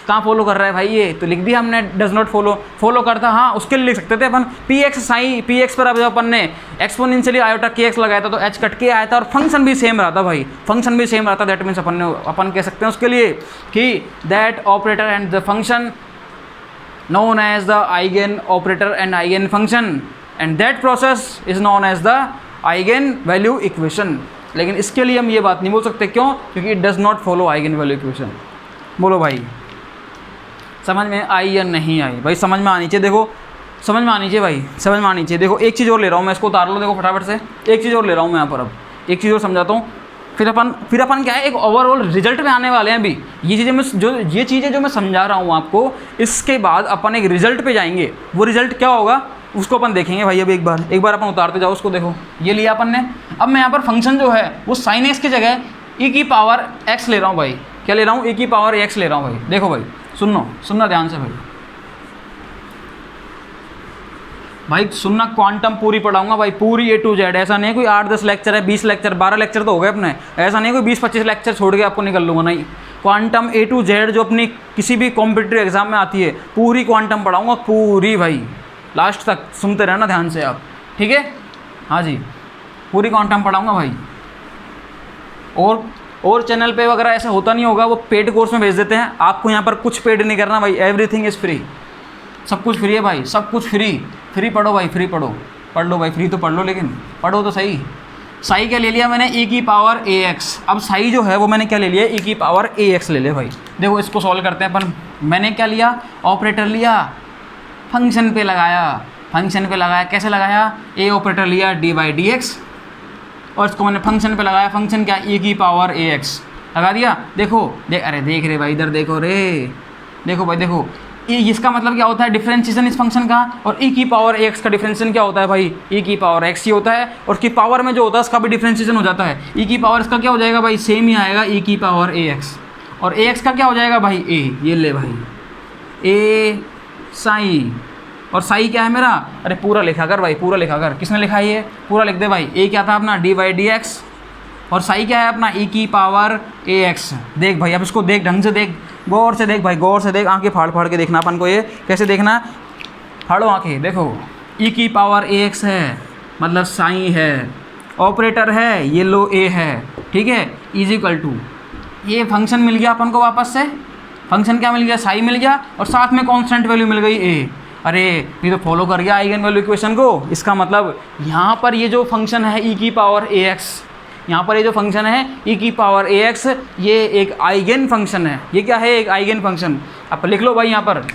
कहाँ फॉलो कर रहा है भाई ये, तो लिख दिया हमने डज नॉट फॉलो। फॉलो करता, हाँ उसके लिए लिख सकते थे अपन P X psi, P X पर अब जब अपन ने एक्सपोनेंशियली आयोटा के एक्स लगाया था तो एच कट के आया था और फंक्शन भी सेम रहा था भाई, फंक्शन भी सेम रहा था। दैट मीन्स अपन कह सकते हैं उसके लिए कि that operator and the function known as the eigen operator and eigen function and that process is known as the eigen value equation। लेकिन इसके लिए हम ये बात नहीं बोल सकते, क्यों, क्योंकि it does not follow eigen value equation। बोलो भाई समझ में आई या नहीं आई भाई, समझ में आनी चाहिए। देखो समझ में आनी चाहिए भाई, समझ में आनी चाहिए। देखो एक चीज़ और ले रहा हूँ मैं, इसको उतार लो देखो फटाफट से, एक चीज़ और ले रहा हूँ मैं यहाँ पर। अब एक चीज़ और समझाता हूँ, फिर अपन क्या है एक ओवरऑल रिजल्ट पे आने वाले हैं अभी। ये चीज़ें जो मैं समझा रहा हूँ आपको, इसके बाद अपन एक रिजल्ट पे जाएंगे। वो रिजल्ट क्या होगा उसको अपन देखेंगे भाई। अब एक बार अपन उतारते जाओ उसको। देखो ये लिया अपन ने, अब मैं यहाँ पर फंक्शन जो है वो साइन एक्स की जगह ई की पावर एक्स ले रहा हूँ भाई। क्या ले रहा हूँ, ई की पावर एक्स ले रहा हूँ भाई। देखो भाई सुनना ध्यान से भाई सुनना, क्वांटम पूरी पढ़ाऊंगा भाई, पूरी ए टू जेड। ऐसा नहीं है कोई 8-10 लेक्चर है, 20 लेक्चर 12 लेक्चर तो हो गए अपने, ऐसा नहीं है कोई 20-25 लेक्चर छोड़ के आपको निकल लूँगा, नहीं। क्वांटम ए टू जेड जो अपनी किसी भी कॉम्पिटिटिव एग्जाम में आती है, पूरी क्वांटम पढ़ाऊंगा पूरी भाई, लास्ट तक सुनते रहना ध्यान से आप, ठीक है। हाँ जी पूरी क्वांटम पढ़ाऊँगा भाई। और चैनल पे वगैरह ऐसा होता नहीं होगा, वो पेड कोर्स में भेज देते हैं आपको। यहाँ पर कुछ पेड नहीं करना भाई, एवरीथिंग इज़ फ्री, सब कुछ फ्री है भाई, सब कुछ फ्री पढ़ो भाई, फ्री पढ़ लो भाई, फ्री तो पढ़ लो, लेकिन पढ़ो तो सही। साई क्या ले लिया मैंने, ई की पावर ए एक्स। अब साई जो है वो मैंने क्या ले लिया, ई की पावर ए एक्स ले लिया भाई। देखो इसको सॉल्व करते हैं अपन। मैंने क्या लिया, ऑपरेटर लिया, फंक्शन पे लगाया, कैसे लगाया, ए ऑपरेटर लिया डी बाई डी एक्स, और इसको मैंने फंक्शन पे लगाया। फंक्शन क्या, ई की पावर ए एक्स लगा दिया। देखो अरे देख रहे भाई, इधर देखो रे, देखो भाई देखो, इसका मतलब क्या होता है, डिफरेंशिएशन इस फंक्शन का। और ई की पावर एक्स का डिफरेंशिएशन क्या होता है भाई, ई की पावर एक्स ही होता है। और उसकी पावर में जो होता है उसका भी डिफरेंशिएशन हो जाता है। ई की पावर इसका क्या हो जाएगा भाई, सेम ही आएगा, ई की पावर ए एक्स। और ए एक्स का क्या हो जाएगा भाई, ए, ये ले भाई, ए साई। और साई क्या है मेरा, अरे पूरा लिखा कर भाई, पूरा लिखा कर। किसने लिखा है ये, पूरा लिख दे भाई। ए क्या था अपना, डी बाई डी एक्स, और साई क्या है अपना, ई की पावर ए एक्स। देख भाई अब इसको देख, ढंग से देख, गौर से देख भाई, गौर से देख, आंखें फाड़ के देखना अपन को। ये कैसे देखना, फाड़ो आंखें। देखो ई की पावर ए एक्स है मतलब साई है, ऑपरेटर है ये लो ए है, ठीक है, इज इक्वल टू, ये फंक्शन मिल गया अपन को वापस से। फंक्शन क्या मिल गया, साई मिल गया, और साथ में कांस्टेंट वैल्यू मिल गई ए। अरे ये तो फॉलो कर गया आइगन वैल्यू इक्वेशन को। इसका मतलब यहाँ पर ये जो फंक्शन है ई की पावर ए एक्स, यहाँ पर ये जो फंक्शन है ई की पावर ए एक्स, ये एक आइगन फंक्शन है। ये क्या है, एक आइगन फंक्शन। अब लिख लो भाई यहाँ पर,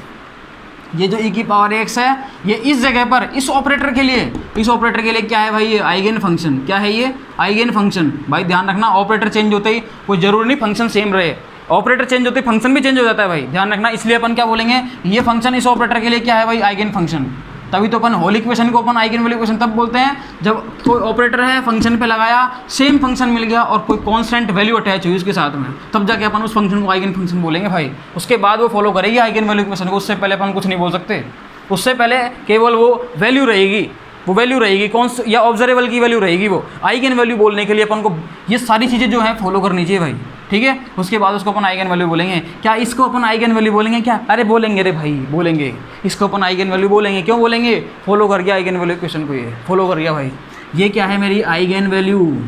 ये जो ई की पावर ए एक्स है, ये इस जगह पर इस ऑपरेटर के लिए क्या है भाई, ये आइगन फंक्शन। क्या है ये, आइगन फंक्शन। भाई ध्यान रखना, ऑपरेटर चेंज होते ही कोई जरूरी नहीं फंक्शन सेम रहे, ऑपरेटर चेंज होते ही फंक्शन भी चेंज हो जाता है भाई, ध्यान रखना। इसलिए अपन क्या बोलेंगे, ये फंक्शन इस ऑपरेटर के लिए क्या है भाई, आइगन फंक्शन। तभी तो अपन होल इक्वेशन को अपन आइगन वैल्यू इक्वेशन तब बोलते हैं जब कोई ऑपरेटर है फंक्शन पे लगाया, सेम फंक्शन मिल गया और कोई कांस्टेंट वैल्यू अटैच हुई उसके साथ में, तब जाके अपन उस फंक्शन को आइगन फंक्शन बोलेंगे भाई। उसके बाद वो फॉलो करेगी आइगन वैल्यू इक्वेशन को, उससे पहले अपन कुछ नहीं बोल सकते। उससे पहले केवल वो वैल्यू रहेगी, वो वैल्यू रहेगी कौन या ऑब्जर्वेबल की वैल्यू रहेगी। वो आइगन वैल्यू बोलने के लिए अपन को ये सारी चीज़ें जो है फॉलो करनी चाहिए भाई, ठीक है। उसके बाद उसको अपन आइगन वैल्यू बोलेंगे। क्या इसको अपन आइगन वैल्यू बोलेंगे क्या? अरे बोलेंगे रे भाई, बोलेंगे। इसको अपन आइगन वैल्यू बोलेंगे। क्यों बोलेंगे? फॉलो कर गया आइगन वैल्यू क्वेश्चन को, ये फॉलो कर गया भाई। ये क्या है मेरी आइगन वैल्यू,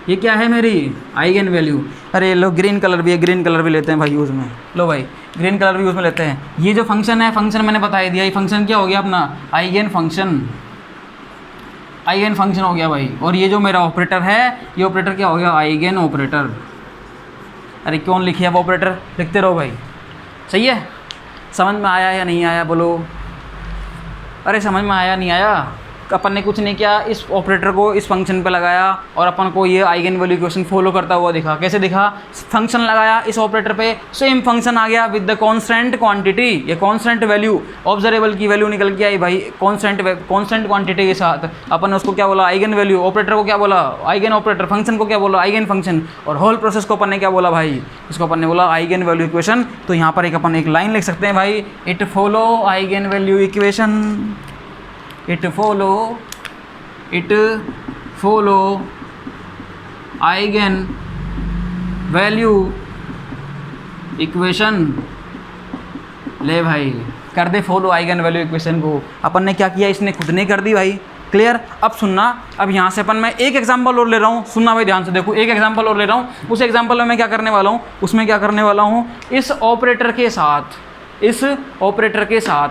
ये क्या है मेरी आइगन वैल्यू। अरे लो ग्रीन कलर भी है, ग्रीन कलर भी लेते हैं भाई यूज़ में। लो भाई ग्रीन कलर भी यूज़ में लेते हैं। ये जो फंक्शन है, फंक्शन मैंने बता दिया, ये फंक्शन क्या हो गया अपना आइगन फंक्शन, आइगन फंक्शन हो गया भाई। और ये जो मेरा ऑपरेटर है, ये ऑपरेटर क्या हो गया? Eigen operator. अरे क्यों लिखिए अब ऑपरेटर, लिखते रहो भाई, सही है। समझ में आया या नहीं आया बोलो? अरे समझ में आया नहीं आया? अपन ने कुछ नहीं किया, इस ऑपरेटर को इस फंक्शन पे लगाया और अपन को ये आइगन वैल्यू इक्वेशन फॉलो करता हुआ दिखा। कैसे दिखा? फंक्शन लगाया इस ऑपरेटर पे, सेम फंक्शन आ गया विद द कांस्टेंट क्वांटिटी, ये कांस्टेंट वैल्यू, ऑब्जर्वेबल की वैल्यू निकल के आई भाई कांस्टेंट क्वांटिटी के साथ। अपन ने उसको क्या बोला? Eigen value. ऑपरेटर को क्या बोला? Eigen operator. फंक्शन को क्या बोला? Eigen function. और होल प्रोसेस को अपन ने क्या बोला भाई? इसको अपन ने बोला आइगन वैल्यू इक्वेशन। तो यहाँ पर अपन एक लाइन लिख सकते हैं भाई, it follow eigen value equation, it follow eigen value equation. ले भाई कर they follow eigen value equation को। अपन ने क्या किया? इसने खुद ने कर दी भाई। क्लियर? अब सुनना, अब यहाँ से अपन मैं एक एग्जांपल और ले रहा हूँ, सुनना भाई ध्यान से। देखो एक एग्जांपल और ले रहा हूँ, उस एग्जांपल में मैं क्या करने वाला हूँ, उसमें क्या करने वाला हूँ, इस ऑपरेटर के साथ, इस ऑपरेटर के साथ,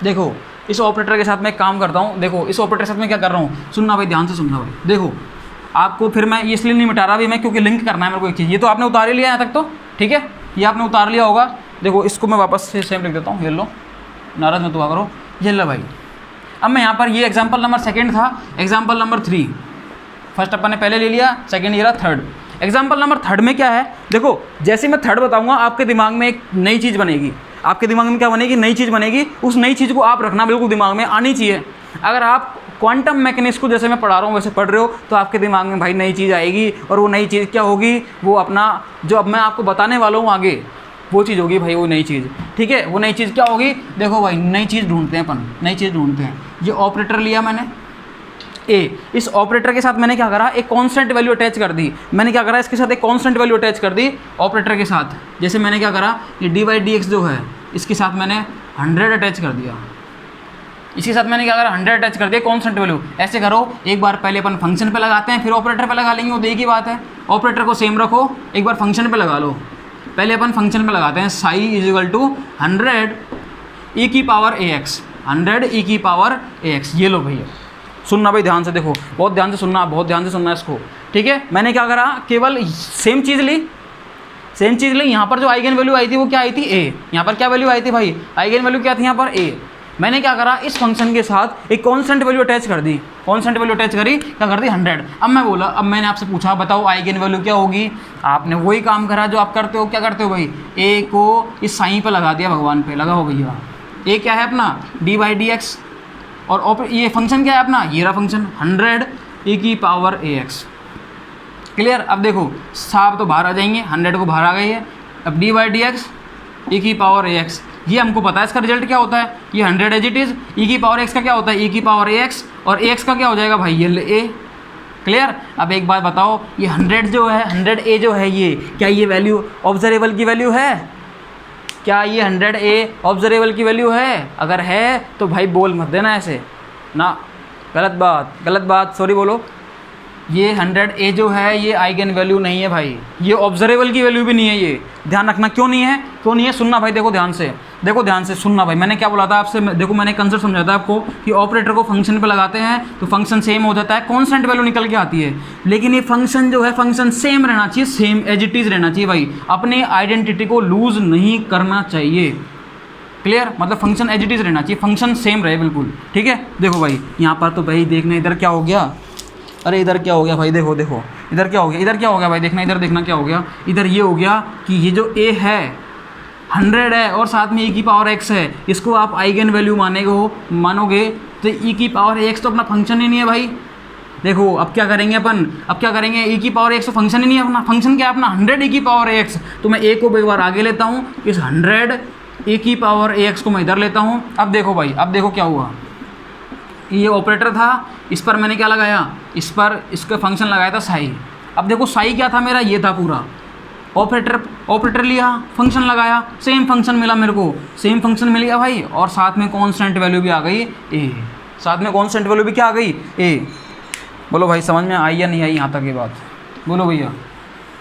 देखो इस ऑपरेटर के साथ मैं काम करता हूँ। देखो इस ऑपरेटर के साथ मैं क्या कर रहा हूँ, सुनना भाई ध्यान से सुनना भाई। देखो आपको फिर मैं ये इसलिए नहीं मिटा रहा अभी मैं, क्योंकि लिंक करना है मेरे को एक चीज़। ये तो आपने उतार ही लिया यहाँ तक तो ठीक है, ये आपने उतार लिया होगा। देखो इसको मैं वापस से सेम लिख देता हूँ, ये लो, नाराज मत हुआ करो, ये लो भाई। अब मैं यहाँ पर ये एग्जाम्पल नंबर 2 था, एग्जाम्पल नंबर 3, फर्स्ट अपन ने पहले ले लिया, सेकेंड ये रहा 3rd। एग्जाम्पल नंबर 3rd में क्या है? देखो जैसे मैं 3rd बताऊँगा आपके दिमाग में एक नई चीज़ बनेगी। आपके दिमाग में क्या बनेगी? नई चीज़ बनेगी। उस नई चीज़ को आप रखना बिल्कुल दिमाग में आनी चाहिए। अगर आप क्वांटम मैकेनिक्स को जैसे मैं पढ़ा रहा हूँ वैसे पढ़ रहे हो तो आपके दिमाग में भाई नई चीज़ आएगी। और वो नई चीज़ क्या होगी? वो अपना जो अब मैं आपको बताने वाला हूँ आगे, वो चीज़ होगी भाई, वो नई चीज़, ठीक है। वो नई चीज़ क्या होगी? देखो भाई नई चीज़ ढूंढते हैं अपन, नई चीज़ ढूंढते हैं। ये ऑपरेटर लिया मैंने ए, इस ऑपरेटर के साथ मैंने क्या करा? एक कांस्टेंट वैल्यू अटैच कर दी। मैंने क्या करा? इसके साथ एक कांस्टेंट वैल्यू अटैच कर दी ऑपरेटर के साथ। जैसे मैंने क्या करा, ये dy/dx जो है इसके साथ मैंने 100 अटैच कर दिया। इसके साथ मैंने क्या करा? 100 अटैच कर दिया कांस्टेंट वैल्यू। ऐसे करो, एक बार पहले अपन फंक्शन पे लगाते हैं, फिर ऑपरेटर पे लगा लेंगे, वो एक ही बात है। ऑपरेटर को सेम रखो, एक बार फंक्शन पे लगा लो। पहले अपन फंक्शन पे लगाते हैं, साई = 100 e की पावर ax, 100 e की पावर ax। ये लो भैया, सुनना भाई ध्यान से, देखो बहुत ध्यान से सुनना, बहुत ध्यान से सुनना इसको, ठीक है। मैंने क्या करा? केवल सेम चीज़ ली, सेम चीज़ ली। यहाँ पर जो आइगन वैल्यू आई थी वो क्या आई थी? ए। यहाँ पर क्या वैल्यू आई थी भाई? आइगन वैल्यू क्या थी यहाँ पर? ए। मैंने क्या करा? इस फंक्शन के साथ एक कांस्टेंट वैल्यू अटैच कर दी, कांस्टेंट वैल्यू अटैच करी, क्या कर दी? 100। अब मैं बोला, अब मैंने आपसे पूछा बताओ आइगन वैल्यू क्या होगी? आपने वही काम करा जो आप करते हो। क्या करते हो भाई? ए को इस साइन पर लगा दिया, भगवान पे लगा हो भैया। ए क्या है अपना? dy/dx। और ये फंक्शन क्या है अपना? ये रहा फंक्शन 100 e की पावर ax। क्लियर? अब देखो साहब तो बाहर आ जाएंगे, 100 को बाहर आ गई है। अब dy/dx e की पावर ax, ये हमको पता है इसका रिजल्ट क्या होता है। ये 100 एज इट इज़, e की पावर x का क्या होता है? e की पावर ax, और ax का क्या हो जाएगा भाई? ये a। क्लियर? अब एक बात बताओ, ये 100 जो है, 100a जो है, ये क्या ये वैल्यू ऑब्जर्वेबल की वैल्यू है? क्या ये 100a ऑब्जर्वेबल की वैल्यू है? अगर है तो भाई बोल मत देना ऐसे ना, गलत बात, गलत बात, सॉरी बोलो। ये 100a जो है ये आइगन वैल्यू नहीं है भाई, ये ऑब्जर्वेबल की वैल्यू भी नहीं है। ये ध्यान रखना, क्यों नहीं है? क्यों नहीं है? सुनना भाई, देखो ध्यान से, देखो ध्यान से सुनना भाई। मैंने क्या बोला था आपसे? देखो मैंने कंसेप्ट समझा था आपको कि ऑपरेटर को फंक्शन पे लगाते हैं तो फंक्शन सेम हो जाता है, कांस्टेंट वैल्यू निकल के आती है। लेकिन ये फंक्शन जो है, फंक्शन सेम रहना चाहिए, सेम एज इट इज़ रहना चाहिए भाई। अपने आइडेंटिटी को लूज़ नहीं करना चाहिए। क्लियर? मतलब फंक्शन एज इट इज़ रहना चाहिए, फंक्शन सेम रहे बिल्कुल, ठीक है। देखो भाई यहाँ पर तो भाई देखना, इधर क्या हो गया? अरे इधर क्या हो गया भाई? देखो देखो इधर क्या हो गया? इधर क्या हो गया भाई? देखना, इधर देखना क्या हो गया? इधर ये हो गया कि ये जो ए है, 100 है और साथ में e की पावर x है, इसको आप आइगन वैल्यू मानोगे तो e की पावर x तो अपना फंक्शन ही नहीं है भाई। देखो अब क्या करेंगे अपन, अब क्या करेंगे, e की पावर x तो फंक्शन ही नहीं है अपना, फंक्शन क्या है अपना 100 e की पावर x। तो मैं a को एक बार आगे लेता हूँ, इस 100 e की पावर x को मैं इधर लेता हूँ। अब देखो भाई, अब देखो क्या हुआ, ये ऑपरेटर था, इस पर मैंने क्या लगाया, इस पर इसका फंक्शन लगाया था साई। अब देखो साई क्या था मेरा, ये था पूरा, ऑपरेटर लिया, फंक्शन लगाया, सेम फंक्शन मिला मेरे को, सेम फंक्शन मिल गया भाई, और साथ में कांस्टेंट वैल्यू भी आ गई a, साथ में कांस्टेंट वैल्यू भी क्या आ गई a। बोलो भाई समझ में आई या नहीं आई यहाँ तक ये बात, बोलो भैया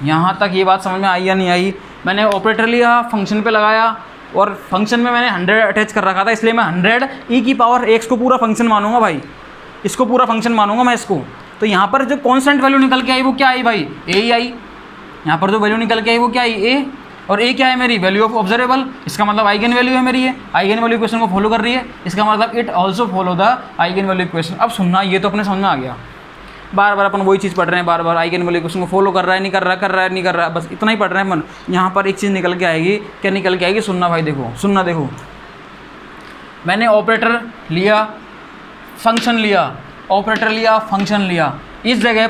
यहाँ तक ये बात समझ में आई या नहीं आई। मैंने ऑपरेटर लिया, फंक्शन पे लगाया, और फंक्शन में मैंने 100 अटैच कर रखा था, इसलिए मैं 100 e की पावर x को पूरा फंक्शन मानूंगा भाई, इसको पूरा फंक्शन मानूंगा मैं इसको। तो यहाँ पर जो कांस्टेंट वैल्यू निकल के आई वो क्या आई भाई, a ही आई। यहाँ पर जो वैल्यू निकल के आई वो क्या आई, a, और a क्या है मेरी वैल्यू ऑफ ऑब्जर्वेबल, इसका मतलब आइगन वैल्यू है मेरी, ये आइगन वैल्यू इक्वेशन को फॉलो कर रही है, इसका मतलब it also follow the eigen value equation. अब सुनना, ये तो अपने समझ में आ गया, बार बार अपन वही चीज़ पढ़ रहे हैं, बार बार आइगन वैल्यू इक्वेशन को फॉलो कर रहा है, नहीं कर रहा, कर रहा है, नहीं कर रहा, बस इतना ही पढ़ रहे हैं मन। यहाँ पर एक चीज़ निकल के आएगी, क्या निकल के आएगी, सुनना भाई, देखो सुनना, देखो मैंने ऑपरेटर लिया, फंक्शन लिया, ऑपरेटर लिया, फंक्शन लिया, इस जगह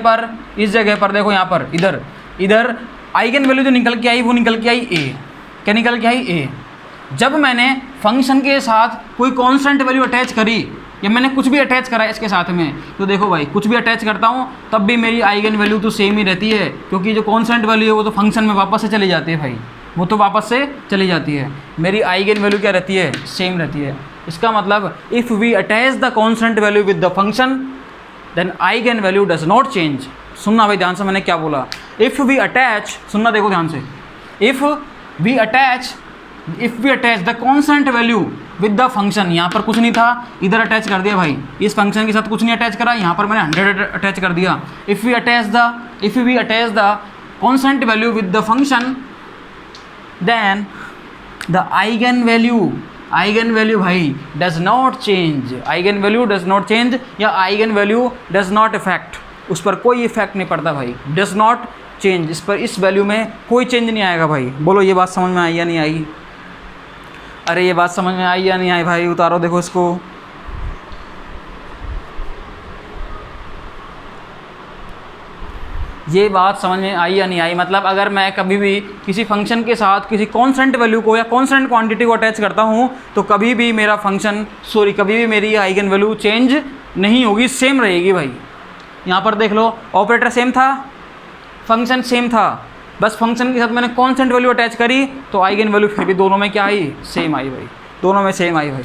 पर देखो, यहाँ पर इधर आइगन वैल्यू जो निकल के आई वो निकल के आई a, क्या निकल के आई a। जब मैंने फंक्शन के साथ कोई कांस्टेंट वैल्यू अटैच करी, या मैंने कुछ भी अटैच करा इसके साथ में, तो देखो भाई कुछ भी अटैच करता हूँ तब भी मेरी आइगन वैल्यू तो सेम ही रहती है, क्योंकि जो कांस्टेंट वैल्यू है वो तो फंक्शन में वापस से चली जाती है भाई, वो तो वापस से चली जाती है, मेरी आइगन वैल्यू क्या रहती है, सेम रहती है। इसका मतलब if we attach the constant value with the function then eigen value does not change. सुनना भाई ध्यान से, मैंने क्या बोला, इफ़ वी अटैच, सुनना देखो ध्यान से, if we attach the constant value with the function, यहाँ पर कुछ नहीं था, इधर अटैच कर दिया भाई, इस फंक्शन के साथ कुछ नहीं अटैच करा, यहाँ पर मैंने 100 अटैच कर दिया। If we attach the constant value with the function then the eigen value भाई does not change, eigen value does not change, या eigen value does not effect, उस पर कोई इफेक्ट नहीं पड़ता भाई, डज नॉट चेंज, इस पर इस वैल्यू में कोई चेंज नहीं आएगा भाई। बोलो ये बात समझ में आई या नहीं आई, अरे ये बात समझ में आई या नहीं आई भाई, उतारो देखो इसको। ये बात समझ में आई या नहीं आई, मतलब अगर मैं कभी भी किसी फंक्शन के साथ किसी कांस्टेंट वैल्यू को या कांस्टेंट क्वांटिटी को अटैच करता हूँ तो कभी भी मेरा फंक्शन कभी भी मेरी आइगन वैल्यू चेंज नहीं होगी, सेम रहेगी भाई। यहाँ पर देख लो, ऑपरेटर सेम था, फंक्शन सेम था, बस फंक्शन के साथ मैंने कांस्टेंट वैल्यू अटैच करी तो आइगन वैल्यू फिर भी दोनों में क्या आई, सेम आई भाई, दोनों में सेम आई भाई।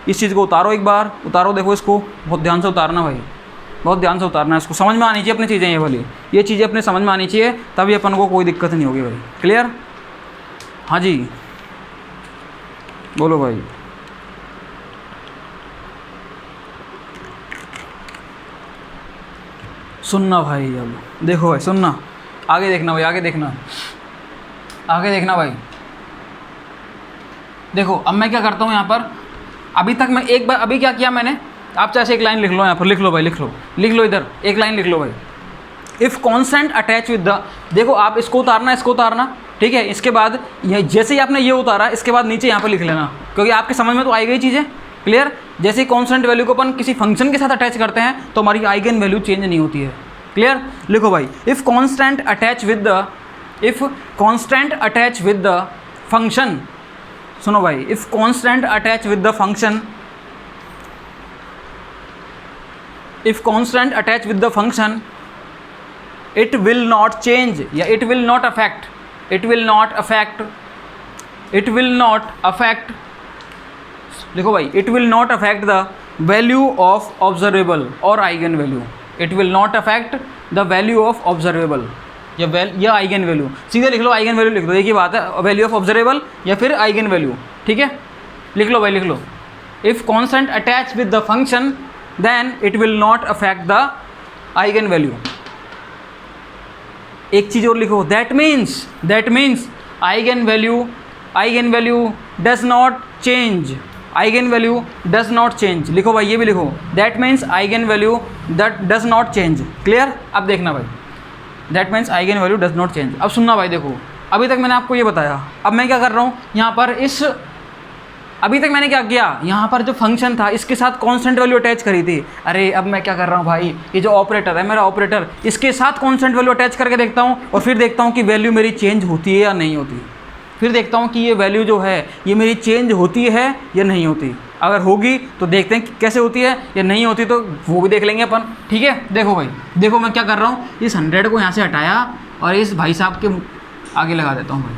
इस चीज़ को उतारो, एक बार उतारो, देखो इसको बहुत ध्यान से उतारना भाई, बहुत ध्यान से उतारना है, इसको समझ में आनी चाहिए अपनी चीज़ें, ये वाली ये चीज़ें अपने समझ में आनी चाहिए, तभी अपन को कोई दिक्कत नहीं होगी भाई। क्लियर, हाँ जी बोलो भाई। सुनना भाई, अब देखो भाई, सुनना, आगे देखना भाई, आगे देखना भाई। देखो अब मैं क्या करता हूँ यहाँ पर, अभी तक मैं एक बार, अभी क्या किया मैंने, आप चाहे एक लाइन लिख लो यहाँ पर, लिख लो भाई, लिख लो इधर एक लाइन लिख लो भाई। If constant attach with the, देखो आप इसको उतारना, ठीक है, इसके बाद ये जैसे ही आपने ये उतारा, इसके बाद नीचे यहाँ पर लिख लेना, क्योंकि आपके समझ में तो आई गई चीज़ें। क्लियर, जैसे ही कांस्टेंट वैल्यू को अपन किसी फंक्शन के साथ अटैच करते हैं तो हमारी आइगन वैल्यू चेंज नहीं होती है। क्लियर, लिखो भाई, if constant attach with the function, सुनो भाई, if constant attach with the function, if constant attached with the function it will not change, या it will not affect लिखो भाई, it will not affect the value of observable और eigen value, it will not affect the value of observable या eigen value, सीधे लिख लो eigen value लिख दो, एक ही बात है, वैल्यू ऑफ ऑब्जर्वेबल या फिर आइगन वैल्यू, ठीक है, लिख लो भाई, लिख लो। If constant attach with the function then it will not affect the eigen value। एक चीज़ और लिखो, that means eigen value does not change, लिखो भाई, ये भी लिखो, that means eigen value that does not change। Clear, अब देखना भाई, that means eigen value does not change। अब सुनना भाई, देखो अभी तक मैंने आपको ये बताया। अब मैं क्या कर रहा हूँ यहाँ पर, अभी तक मैंने क्या किया, यहाँ पर जो फंक्शन था इसके साथ कांस्टेंट वैल्यू अटैच करी थी। अरे अब मैं क्या कर रहा हूँ भाई, ये जो ऑपरेटर है मेरा ऑपरेटर, इसके साथ कांस्टेंट वैल्यू अटैच करके देखता हूँ और फिर देखता हूँ कि वैल्यू मेरी चेंज होती है या नहीं होती। फिर देखता हूँ कि ये वैल्यू जो है ये मेरी चेंज होती है या नहीं होती। अगर होगी तो देखते हैं कि कैसे होती है, या नहीं होती तो वो भी देख लेंगे अपन। ठीक है, देखो भाई, देखो मैं क्या कर रहा हूँ, इस 100 को यहाँ से हटाया और इस भाई साहब के आगे लगा देता हूँ भाई,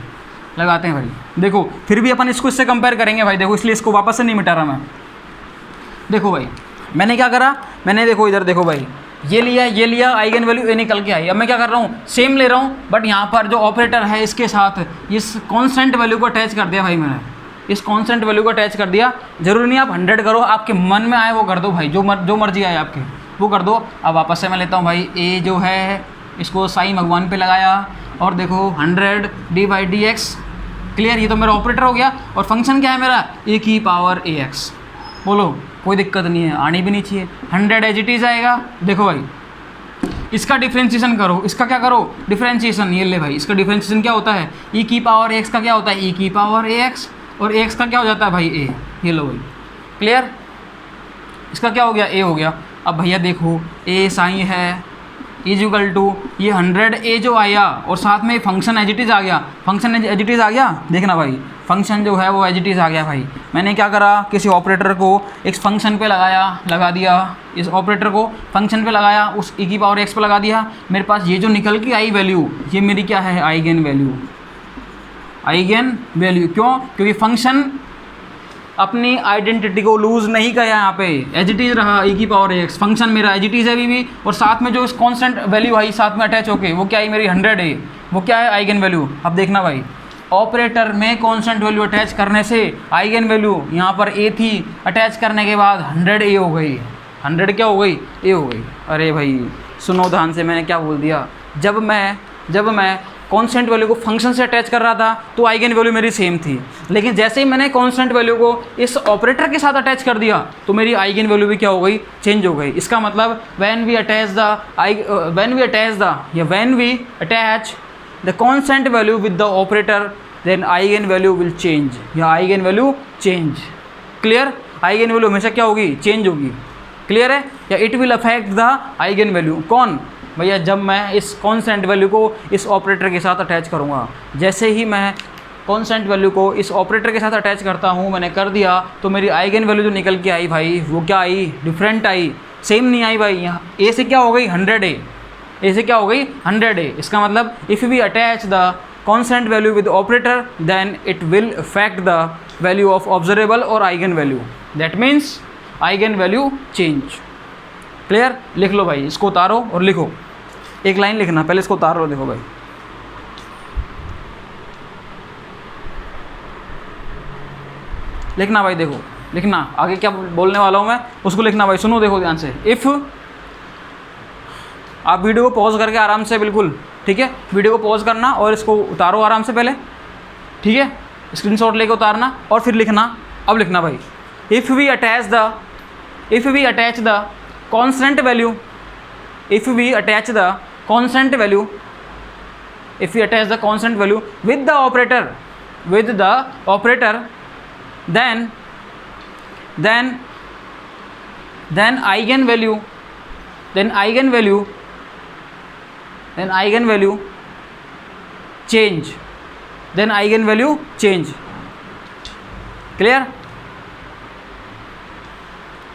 लगाते हैं भाई। देखो फिर भी अपन इसको इससे कंपेयर करेंगे भाई, देखो इसलिए इसको वापस से नहीं मिटा रहा मैं। देखो भाई मैंने क्या करा, मैंने देखो इधर देखो भाई, ये लिया आइगन वैल्यू ए निकल के आई। अब मैं क्या कर रहा हूँ, सेम ले रहा हूँ, बट यहाँ पर जो ऑपरेटर है इसके साथ इस कांस्टेंट वैल्यू को अटैच कर दिया भाई मैंने, इस कांस्टेंट वैल्यू को अटैच कर दिया। जरूरी नहीं आप 100 करो, आपके मन में आए वो कर दो भाई, जो मर्जी आए आपके वो कर दो। अब वापस से मैं लेता हूँ भाई, ए जो है इसको साई भगवान पे लगाया और देखो 100 d/dx। क्लियर, ये तो मेरा ऑपरेटर हो गया। और फंक्शन क्या है मेरा, ए की पावर ax। बोलो कोई दिक्कत नहीं है, आनी भी नहीं चाहिए। 100 एज इट इज आएगा। देखो भाई इसका डिफ्रेंशिएशन करो, इसका क्या करो, डिफ्रेंशिएशन। ये ले भाई, इसका डिफ्रेंशिएशन क्या होता है, e की पावर x का क्या होता है, e की पावर ax, और x का क्या हो जाता है भाई a। ये लो भाई, क्लियर, इसका क्या हो गया, a हो गया। अब भैया देखो a साइन है इजिकल टू ये 100 a जो आया और साथ में फंक्शन एज इट इज़ आ गया, फंक्शन एज इट इज़ आ गया। देखना भाई फंक्शन जो है वो एज इट इज़ आ गया भाई। मैंने क्या करा, किसी ऑपरेटर को एक फंक्शन पे लगा दिया, इस ऑपरेटर को फंक्शन पे लगाया, उस e की पावर x पे लगा दिया। मेरे पास ये जो निकल के आई वैल्यू, ये मेरी क्या है, आइगन वैल्यू। आइगन वैल्यू क्यों, क्योंकि फंक्शन अपनी आइडेंटिटी को लूज़ नहीं किया, यहाँ पे एज इट इज़ रहा, e की पावर x। फंक्शन मेरा एज इट इज़ है अभी भी, और साथ में जो इस कांस्टेंट वैल्यू आई साथ में अटैच होके, वो क्या है मेरी 100 है, वो क्या है आइगन वैल्यू। अब देखना भाई, ऑपरेटर में कांस्टेंट वैल्यू अटैच करने से आइगन वैल्यू यहाँ पर a थी, अटैच करने के बाद 100 a हो गई। 100 क्या हो गई, a हो गई। अरे भाई सुनो ध्यान से, मैंने क्या बोल दिया, जब मैं कांस्टेंट वैल्यू को फंक्शन से अटैच कर रहा था तो आइगन वैल्यू मेरी सेम थी, लेकिन जैसे ही मैंने कांस्टेंट वैल्यू को इस ऑपरेटर के साथ अटैच कर दिया तो मेरी आइगन वैल्यू भी क्या हो गई, चेंज हो गई। इसका मतलब when we attach the constant value with the operator then eigen value will change, या eigen value change. Clear, eigen value हमेशा क्या होगी, चेंज होगी। क्लियर है, या it will affect the eigen value. कौन भैया, जब मैं इस कांस्टेंट वैल्यू को इस ऑपरेटर के साथ अटैच करूँगा। जैसे ही मैं कांस्टेंट वैल्यू को इस ऑपरेटर के साथ अटैच करता हूँ, मैंने कर दिया, तो मेरी आइगन वैल्यू जो निकल के आई भाई, वो क्या आई, डिफरेंट आई, सेम नहीं आई भाई। यहाँ ए से क्या हो गई, 100 ए, ए से क्या हो गई, 100 ए। इसका मतलब if we attach the constant value with operator then it will affect the value of observable और eigen value, that means eigen value change. Clear, लिख लो भाई, इसको उतारो और लिखो, एक लाइन लिखना, पहले इसको उतार लो। देखो भाई, लिखना भाई, देखो लिखना, आगे क्या बोलने वाला हूँ मैं उसको लिखना भाई। सुनो देखो ध्यान से, इफ़ आप वीडियो को पॉज करके आराम से, बिल्कुल ठीक है, वीडियो को पॉज करना और इसको उतारो आराम से पहले, ठीक है, स्क्रीनशॉट लेके उतारना और फिर लिखना। अब लिखना भाई, if we attach the constant value, if we attach the constant value with the operator then eigenvalue change। Clear,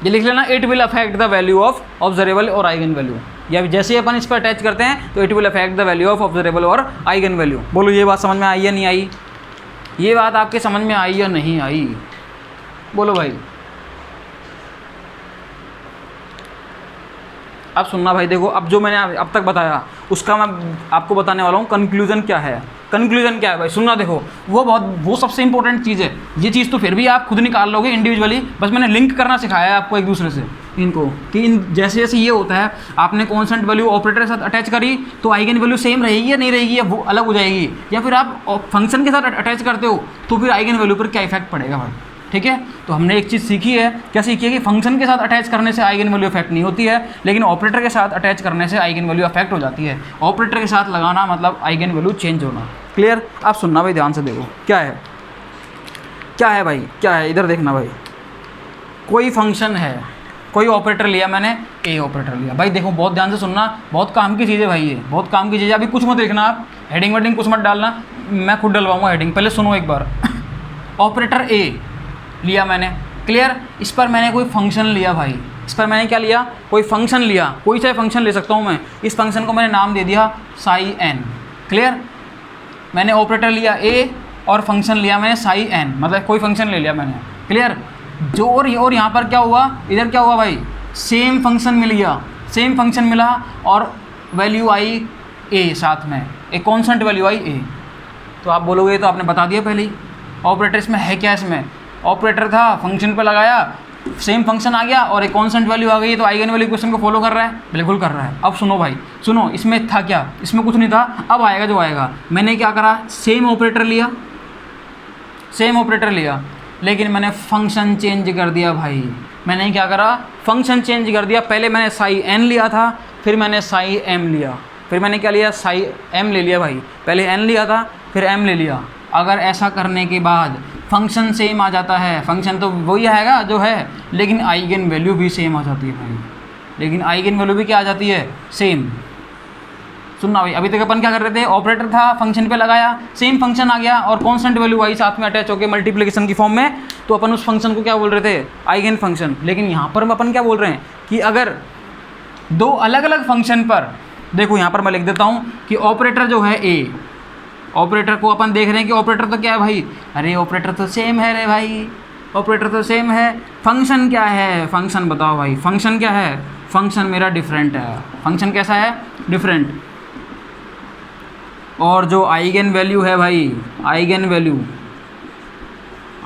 ये लिख लेना, it will affect the value of observable और आइगन वैल्यू। या जैसे ही अपन इस पर अटैच करते हैं तो it will affect the value of observable और आइगन वैल्यू। बोलो ये बात समझ में आई या नहीं आई, ये बात आपके समझ में आई या नहीं आई, बोलो भाई। अब सुनना भाई, देखो अब जो मैंने अब तक बताया उसका मैं आपको बताने वाला हूँ कंक्लूजन क्या है। कंक्लूजन क्या है भाई, सुनना, देखो वो सबसे इंपॉर्टेंट चीज़ है। ये चीज़ तो फिर भी आप खुद निकाल लोगे इंडिविजुअली, बस मैंने लिंक करना सिखाया है आपको एक दूसरे से इनको, कि इन जैसे जैसे ये होता है, आपने कांस्टेंट वैल्यू ऑपरेटर के साथ अटैच करी तो आइगन वैल्यू सेम रहेगी या नहीं रहेगी, या वो अलग हो जाएगी, या फिर आप फंक्शन के साथ अटैच करते हो तो फिर आइगन वैल्यू पर क्या इफेक्ट पड़ेगा भाई। ठीक है। तो हमने एक चीज़ सीखी है, क्या सीखी है कि फंक्शन के साथ अटैच करने से आइगन वैल्यू अफेक्ट नहीं होती है, लेकिन ऑपरेटर के साथ अटैच करने से आइगन वैल्यू अफेक्ट हो जाती है। ऑपरेटर के साथ लगाना मतलब आइगन वैल्यू चेंज होना। क्लियर? आप सुनना भाई, ध्यान से देखो क्या है, क्या है भाई, क्या है, इधर देखना भाई। कोई फंक्शन है, कोई ऑपरेटर लिया मैंने, ए ऑपरेटर लिया भाई। देखो बहुत ध्यान से सुनना, बहुत काम की चीज़ है भाई, ये बहुत काम की चीज़ है। अभी कुछ मत देखना आप, हेडिंग वेडिंग कुछ मत डालना, मैं खुद डलवाऊंगा हेडिंग। पहले सुनो एक बार। ऑपरेटर ए लिया मैंने, क्लियर। इस पर मैंने कोई फंक्शन लिया भाई, इस पर मैंने क्या लिया, कोई फंक्शन लिया, कोई चाहे फंक्शन ले सकता हूँ मैं। इस फंक्शन को मैंने नाम दे दिया साई एन, क्लियर। मैंने ऑपरेटर लिया ए और फंक्शन लिया मैंने साई एन, मतलब कोई फंक्शन ले लिया मैंने, क्लियर। जो और यहाँ पर क्या हुआ, इधर क्या हुआ भाई, सेम फंक्शन मिल गया, सेम फंक्शन मिला और वैल्यू आई ए, साथ में एक कॉन्स्टेंट वैल्यू आई ए। तो आप बोलोगे तो आपने बता दिया पहले ही, ऑपरेटर इसमें है क्या, इसमें ऑपरेटर था, फंक्शन पे लगाया, सेम फंक्शन आ गया और एक कॉन्स्टेंट वैल्यू आ गई, तो आइगन वैल्यू क्वेश्चन को फॉलो कर रहा है, बिल्कुल कर रहा है। अब सुनो भाई, सुनो, इसमें था क्या, इसमें कुछ नहीं था, अब आएगा जो आएगा। मैंने क्या करा, सेम ऑपरेटर लिया, सेम ऑपरेटर लिया, लेकिन मैंने फंक्शन चेंज कर दिया भाई। मैंने क्या करा, फंक्शन चेंज कर दिया। पहले मैंने साई एन लिया था, फिर मैंने साई एम लिया, फिर मैंने क्या लिया, साई एम ले लिया भाई। पहले एन लिया था, फिर एम ले लिया। अगर ऐसा करने के बाद फंक्शन सेम आ जाता है, फंक्शन तो वही आएगा जो है, लेकिन आइगन वैल्यू भी सेम आ जाती है भाई, लेकिन आइगन वैल्यू भी क्या आ जाती है, सेम। सुनना भाई, अभी तक अपन क्या कर रहे थे, ऑपरेटर था, फंक्शन पे लगाया, सेम फंक्शन आ गया और कांस्टेंट वैल्यू आई साथ में अटैच होकर मल्टीप्लिकेशन की फॉर्म में, तो अपन उस फंक्शन को क्या बोल रहे थे, आइगन फंक्शन। लेकिन यहाँ पर अपन क्या बोल रहे हैं कि अगर दो अलग अलग फंक्शन पर, देखो यहाँ पर मैं लिख देता हूँ कि ऑपरेटर जो है ए, ऑपरेटर को अपन देख रहे हैं कि ऑपरेटर तो क्या है भाई, अरे ऑपरेटर तो सेम है रे भाई, ऑपरेटर तो सेम है। फंक्शन क्या है, फंक्शन बताओ भाई, फंक्शन क्या है, फंक्शन मेरा डिफरेंट है। फंक्शन कैसा है, डिफरेंट। और जो आइगन वैल्यू है भाई, आइगन वैल्यू,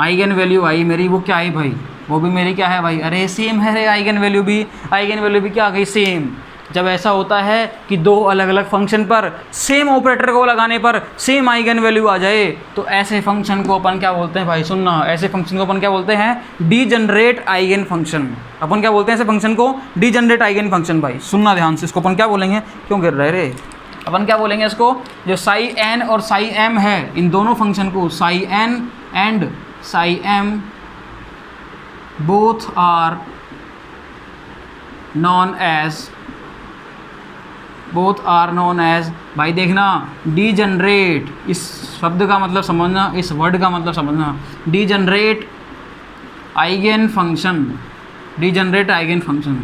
आइगन वैल्यू आई मेरी, वो क्या आई भाई, वो भी मेरी क्या है भाई, अरे सेम है रे, आइगन वैल्यू भी, आइगन वैल्यू भी क्या आ गई, सेम। जब ऐसा होता है कि दो अलग अलग फंक्शन पर सेम ऑपरेटर को लगाने पर सेम आइगन वैल्यू आ जाए, तो ऐसे फंक्शन को अपन क्या बोलते हैं भाई, सुनना, ऐसे फंक्शन को अपन क्या बोलते हैं, डीजनरेट आइगन फंक्शन। अपन क्या बोलते हैं ऐसे फंक्शन को, डीजनरेट आइगन फंक्शन। भाई सुनना ध्यान से, इसको अपन क्या बोलेंगे, क्यों गिर रहे रे, अपन क्या बोलेंगे इसको, जो साई एन और साई एम है, इन दोनों फंक्शन को, psi N and psi M both are known as, both are known as, भाई देखना, डीजनरेट, इस शब्द का मतलब समझना, इस वर्ड का मतलब समझना, degenerate eigen function, degenerate eigen function.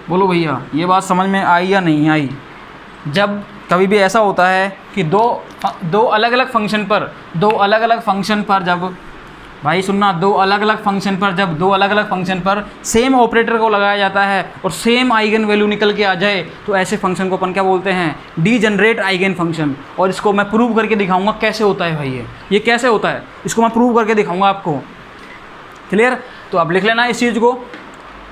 बोलो भैया ये बात समझ में आई या नहीं आई। जब कभी भी ऐसा होता है कि दो अलग अलग फंक्शन पर, दो अलग अलग फंक्शन पर जब, भाई सुनना, दो अलग अलग फंक्शन पर जब दो अलग अलग फंक्शन पर सेम ऑपरेटर को लगाया जाता है और सेम आइगन वैल्यू निकल के आ जाए, तो ऐसे फंक्शन को अपन क्या बोलते हैं, डीजनरेट आइगन फंक्शन। और इसको मैं प्रूव करके दिखाऊंगा कैसे होता है भाई, ये कैसे होता है, इसको मैं प्रूव करके दिखाऊंगा आपको, क्लियर। तो आप लिख लेना इस चीज़ को,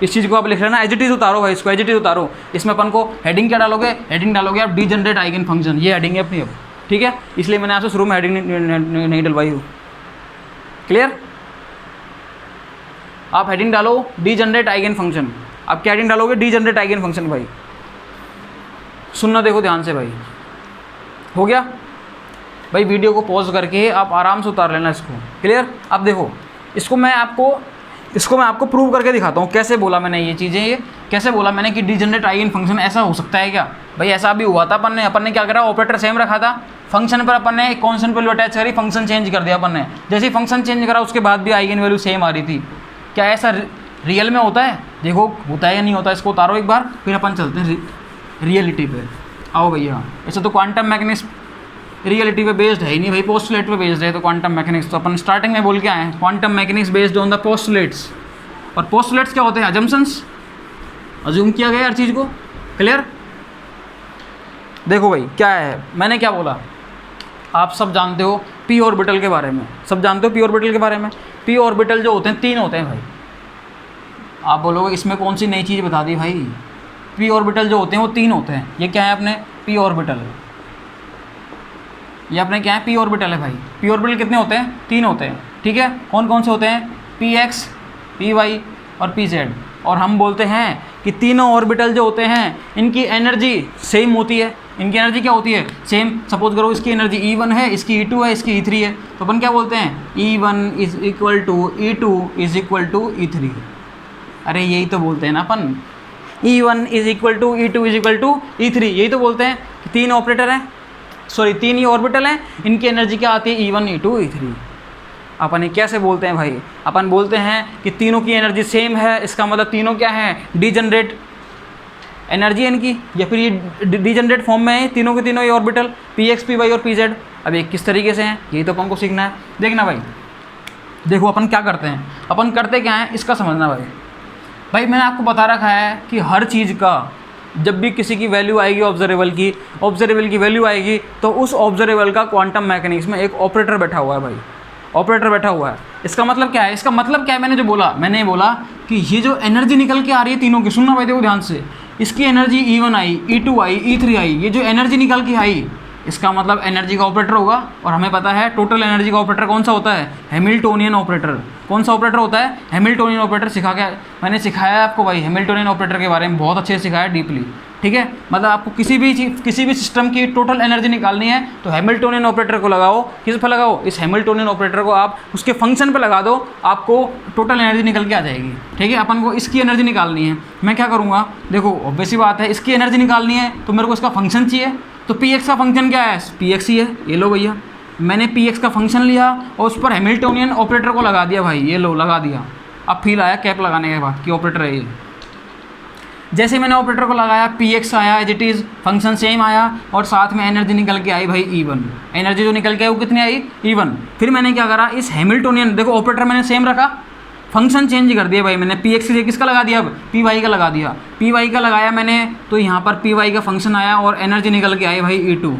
इस चीज़ को आप लिख लेना, एज इट इज़ उतारो भाई, इसको एज इट इज़ उतारो। इसमें अपन को हेडिंग क्या डालोगे, हेडिंग डालोगे आप डीजनरेट आइगन फंक्शन, ये हेडिंग है अपनी अब, ठीक है। इसलिए मैंने आपसे शुरू में हेडिंग नहीं डलवाई हो, क्लियर। आप हेडिंग डालो डीजनरेट आइगन फंक्शन। आप क्या हेडिंग डालोगे, डीजनरेट आइगन फंक्शन। भाई सुनना, देखो ध्यान से भाई, हो गया भाई। वीडियो को पॉज करके आप आराम से उतार लेना इसको, क्लियर। अब देखो, इसको मैं आपको प्रूव करके दिखाता हूँ कैसे बोला मैंने ये चीज़ें, ये कैसे बोला मैंने कि डीजनरेट आइगन फंक्शन ऐसा हो सकता है क्या। भाई ऐसा भी हुआ था, अपन ने क्या करा, ऑपरेटर सेम रखा था, फंक्शन पर अपन ने एक कॉन्स्टेंट वैल्यू अटैच करी, फंक्शन चेंज कर दिया अपन ने। जैसे ही फंक्शन चेंज करा उसके बाद भी आइगन वैल्यू सेम आ रही थी। क्या ऐसा रियल में होता है, देखो होता है या नहीं होता, इसको उतारो एक बार, फिर अपन चलते हैं रियलिटी पे। आओ भैया, ऐसा तो क्वांटम मैकेनिक्स रियलिटी पे बेस्ड है ही नहीं भाई, पोस्टुलेट पे बेस्ड है। तो क्वांटम मैकेनिक्स तो अपन स्टार्टिंग में बोल के आए हैं, quantum mechanics based on the postulates. और पोस्टुलेट्स क्या होते हैं, अजम्पशंस, अज्यूम किया गया हर चीज़ को, क्लियर। देखो भाई क्या है, मैंने क्या बोला, आप सब जानते हो पी ऑर्बिटल के बारे में, सब जानते हो पी ऑर्बिटल के बारे में। पी ऑर्बिटल जो होते हैं 3 होते हैं भाई। आप बोलोगे इसमें कौन सी नई चीज़ बता दी भाई, पी ऑर्बिटल जो होते हैं वो 3 होते हैं। ये क्या है अपने, पी ऑर्बिटल, ये अपने क्या है, पी ऑर्बिटल है भाई। पी ऑर्बिटल कितने होते हैं, 3 होते हैं। ठीक है, कौन कौन से होते हैं, पी एक्स, पी वाई और पी जेड। और हम बोलते हैं कि तीनों ऑर्बिटल जो होते हैं इनकी एनर्जी सेम होती है। इनकी एनर्जी क्या होती है, सेम। सपोज करो इसकी एनर्जी E1 है, इसकी E2 है, इसकी E3 है, तो अपन क्या बोलते हैं, E1 is equal to E2 is equal to E3। अरे यही तो बोलते हैं ना अपन, E1 is equal to E2 is equal to E3, यही तो बोलते हैं कि तीन ऑपरेटर हैं, सॉरी तीन ही ऑर्बिटल हैं, इनकी एनर्जी क्या आती है, E1 E2 E3। अपन ये कैसे बोलते हैं भाई, अपन बोलते हैं कि तीनों की एनर्जी सेम है, इसका मतलब तीनों क्या है, डीजनरेट एनर्जी है इनकी, या फिर ये डीजनरेट फॉर्म में है तीनों के तीनों ये orbital, P X, P Y और पी जेड। अब ये किस तरीके से हैं, यही तो अपन को सीखना है। देखना भाई, देखो अपन क्या करते हैं, अपन करते क्या हैं इसका समझना भाई। भाई मैंने आपको बता रखा है कि हर चीज़ का जब भी किसी की वैल्यू आएगी ऑब्जर्वेबल की वैल्यू आएगी, तो उस ऑब्जर्वेबल का क्वांटम मैकेनिक्स में एक ऑपरेटर बैठा हुआ है भाई, ऑपरेटर बैठा हुआ है। इसका मतलब क्या है, इसका मतलब क्या है, मैंने ये बोला कि ये जो एनर्जी निकल के आ रही है तीनों की, सुनना भाई देखो ध्यान से, इसकी एनर्जी E1 आई, E2 आई, E3 आई, ये जो एनर्जी निकल के आई, इसका मतलब एनर्जी का ऑपरेटर होगा। और हमें पता है टोटल एनर्जी का ऑपरेटर कौन सा होता है, हैमिल्टोनियन ऑपरेटर। कौन सा ऑपरेटर होता है, हैमिल्टोनियन ऑपरेटर। मैंने सिखाया है आपको भाई हैमिल्टोनियन ऑपरेटर के बारे में, बहुत अच्छे से सिखाया डीपली, ठीक है। मतलब आपको किसी भी सिस्टम की टोटल एनर्जी निकालनी है तो हैमिल्टोनियन ऑपरेटर को लगाओ। किस पर लगाओ, इस हैमिल्टोनियन ऑपरेटर को आप उसके फंक्शन पर लगा दो, आपको टोटल एनर्जी निकल के आ जाएगी, ठीक है। अपन को इसकी एनर्जी निकालनी है, मैं क्या करूँगा, देखो ऑब्वियस बात है, इसकी एनर्जी निकालनी है तो मेरे को इसका फंक्शन चाहिए, तो पी एक्स का फंक्शन क्या है, पी एक्स ही है। ये लो भैया, मैंने पी एक्स का फंक्शन लिया और उस पर हैमिल्टोनियन ऑपरेटर को लगा दिया भाई, ये लो लगा दिया। अब फील आया कैप लगाने के बाद कि ऑपरेटर है ये। जैसे मैंने ऑपरेटर को लगाया, पी एक्स आया as it is, function same आया और साथ में एनर्जी निकल के आई भाई E1। एनर्जी जो निकल के आई वो कितनी आई, E1। फिर मैंने क्या करा, इस हैमिल्टोनियन, देखो ऑपरेटर मैंने सेम रखा, फंक्शन चेंज कर दिया भाई मैंने, पी एक्स के किसका लगा दिया, अब पी वाई का लगा दिया। पी वाई का लगाया मैंने तो यहाँ पर पी वाई का फंक्शन आया और एनर्जी निकल के आई भाई E2।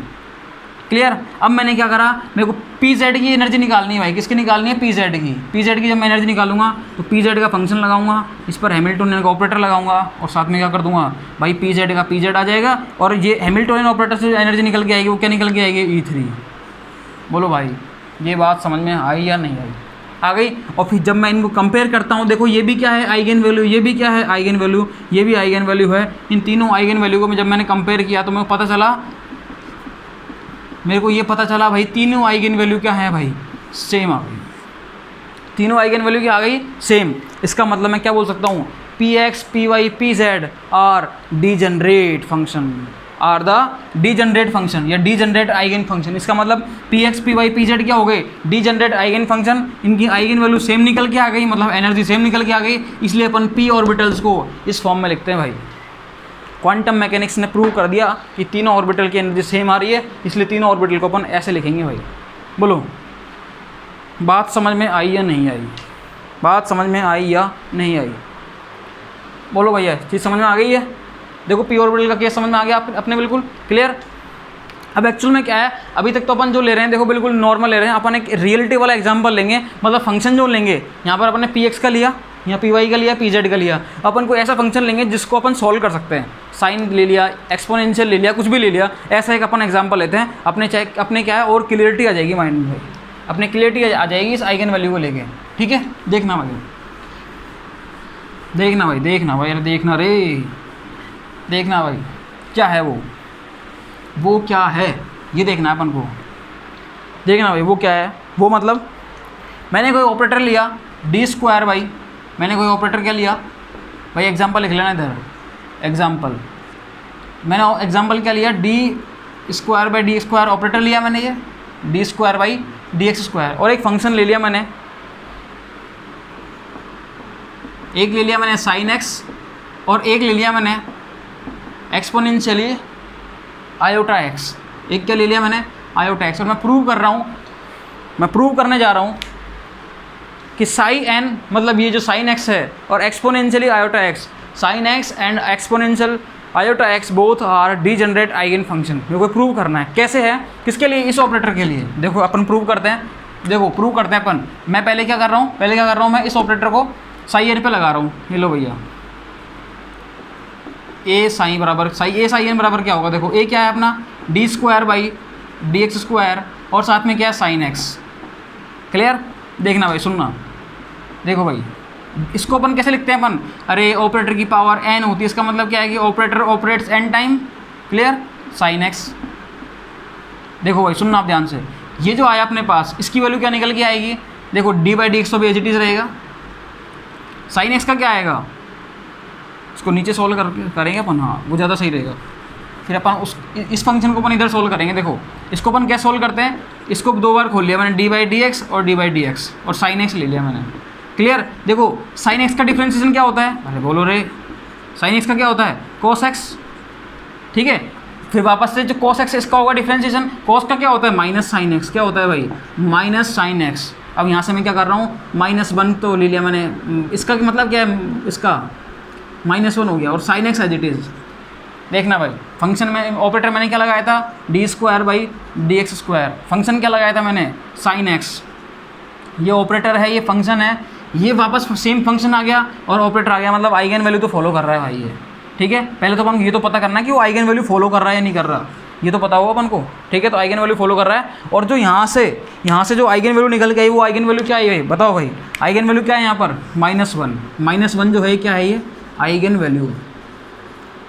क्लियर। अब मैंने क्या करा, मेरे को पी जेड की एनर्जी निकालनी है भाई, किसकी निकालनी है, पी जेड की। पी जेड की जब मैं एनर्जी निकालूंगा तो पी जेड का फंक्शन लगाऊंगा, इस पर हैमिल्टोनियन का ऑपरेटर लगाऊंगा और साथ में क्या कर दूंगा भाई, पी जेड का पी जेड आ जाएगा और ये हैमिल्टोनियन ऑपरेटर से जो एनर्जी निकल के आएगी वो क्या निकल के आएगी, E3। बोलो भाई ये बात समझ में आई या नहीं आई, आ गई। और फिर जब मैं इनको कंपेयर करता हूँ, देखो ये भी क्या है, आइगन वैल्यू, ये भी क्या है, आइगन वैल्यू, ये भी आइगन वैल्यू है। इन तीनों आइगन वैल्यू को जब मैंने कंपेयर किया तो मेरे को पता चला भाई तीनों आइगन वैल्यू क्या है भाई, सेम आ गई। तीनों आइगन वैल्यू क्या आ गई, सेम। इसका मतलब मैं क्या बोल सकता हूँ, P X, P Y, P Z are degenerate function, are the degenerate function या डीजनरेट आइगन फंक्शन। इसका मतलब P X, P Y, P Z क्या हो गए, डीजनरेट आइगन फंक्शन। इनकी आइगन वैल्यू सेम निकल के आ गई, मतलब एनर्जी सेम निकल के आ गई, इसलिए अपन पी ऑर्बिटल्स को इस फॉर्म में लिखते हैं भाई। क्वांटम मैकेनिक्स ने प्रूव कर दिया कि तीनों ऑर्बिटल की एनर्जी सेम आ रही है, इसलिए तीनों ऑर्बिटल को अपन ऐसे लिखेंगे भाई। बोलो बात समझ में आई या नहीं आई, बात समझ में आई या नहीं आई, बोलो भैया चीज़ समझ में आ गई है। देखो पी ऑर्बिटल का केस समझ में आ गया अपने बिल्कुल क्लियर। अब एक्चुअल में क्या है, अभी तक तो अपन जो ले रहे हैं देखो बिल्कुल नॉर्मल ले रहे हैं, अपन एक रियलिटी वाला एग्जांपल लेंगे, मतलब फंक्शन जो लेंगे, यहाँ पर अपन ने पी एक्स का लिया, यहाँ पी वाई का लिया, पी जेड का लिया। अपन को ऐसा फंक्शन लेंगे जिसको अपन सॉल्व कर सकते हैं, साइन ले लिया, एक्सपोनेंशियल ले लिया, कुछ भी ले लिया, ऐसा एक अपन एग्जाम्पल लेते हैं। अपने क्या है और क्लियरिटी आ जाएगी माइंड में भाई, अपने क्लियरिटी आ जाएगी इस आइगन वैल्यू को लेके, ठीक है। देखना भाई, देखना भाई, देखना भाई, अरे देखना रे, देखना भाई क्या है वो क्या है ये देखना है अपन को। देखना भाई वो क्या है, वो मतलब मैंने कोई ऑपरेटर लिया डी स्क्वायर भाई, मैंने कोई ऑपरेटर क्या लिया भाई, एग्जांपल लिख लेना इधर, एग्जांपल मैंने एग्जांपल क्या लिया, D square by D square operator लिया मैंने, ये D square by d x square, और एक फंक्शन ले लिया मैंने, एक ले लिया मैंने साइन एक्स और एक ले लिया मैंने एक्सपोनेंशियली आयोटा एक्स, एक क्या ले लिया मैंने आयोटा एक्स। और मैं प्रूव कर रहा हूँ, मैं प्रूव करने जा रहा हूँ कि साई एन मतलब ये जो साइन एक्स है और exponentially iota X, sine X and exponential iota X both are degenerate eigen function. मेरे को प्रूव करना है, कैसे है, किसके लिए, इस ऑपरेटर के लिए। देखो अपन प्रूव करते हैं, देखो प्रूव करते हैं अपन। मैं पहले क्या कर रहा हूँ, मैं इस ऑपरेटर को साई एन पे लगा रहा हूँ, ये लो भैया, ए साई बराबर साई, ए साई एन बराबर क्या होगा, देखो ए क्या है अपना D square by d x square और साथ में क्या है साइन एक्स, क्लियर। देखना भाई, सुनना, देखो भाई इसको अपन कैसे लिखते हैं अपन, अरे ऑपरेटर की पावर n होती है, इसका मतलब क्या है कि operator operates n time, clear, sine x। देखो भाई सुनना आप ध्यान से, ये जो आया अपने पास इसकी वैल्यू क्या निकल के आएगी, देखो d/dx तो भी एज इट इज रहेगा, साइन x का क्या आएगा, इसको नीचे सोल्व करेंगे अपन, हाँ वो ज़्यादा सही रहेगा। फिर अपन इस फंक्शन को अपन इधर सोल्व करेंगे। देखो इसको अपन क्या सोल्व करते हैं, इसको 2 बार खोल लिया मैंने, d/dx और d/dx और साइन x ले लिया मैंने, क्लियर। देखो साइन x का डिफ्रेंशिएशन क्या होता है, अरे बोलो रे, साइन x का क्या होता है, cos x, ठीक है। फिर वापस से जो cos x इसका होगा डिफ्रेंशिएशन, cos का क्या होता है, माइनस साइन x, क्या होता है भाई, माइनस साइन x। अब यहाँ से मैं क्या कर रहा हूँ, -1 तो ले लिया मैंने, इसका मतलब क्या है, इसका -1 हो गया और sine x as it is. देखना भाई फंक्शन में ऑपरेटर मैंने क्या लगाया था, d²/dx², फंक्शन क्या लगाया था मैंने, साइन x। ये ऑपरेटर है, ये फंक्शन है, ये वापस सेम फंक्शन आ गया और ऑपरेटर आ गया, मतलब आइगन वैल्यू तो फॉलो कर रहा है भाई ये, ठीक है। पहले तो अपन ये तो पता करना है कि वो आइगन वैल्यू फॉलो कर रहा है या नहीं कर रहा, ये तो पता होगा अपन को, ठीक है। तो आइगन वैल्यू फॉलो कर रहा है, और जो यहाँ से जो आइगन वैल्यू निकल के आई वो आइगन वैल्यू क्या है भाई, बताओ भाई, आइगन वैल्यू क्या है यहाँ पर, -1 जो है क्या है, ये आइगन वैल्यू,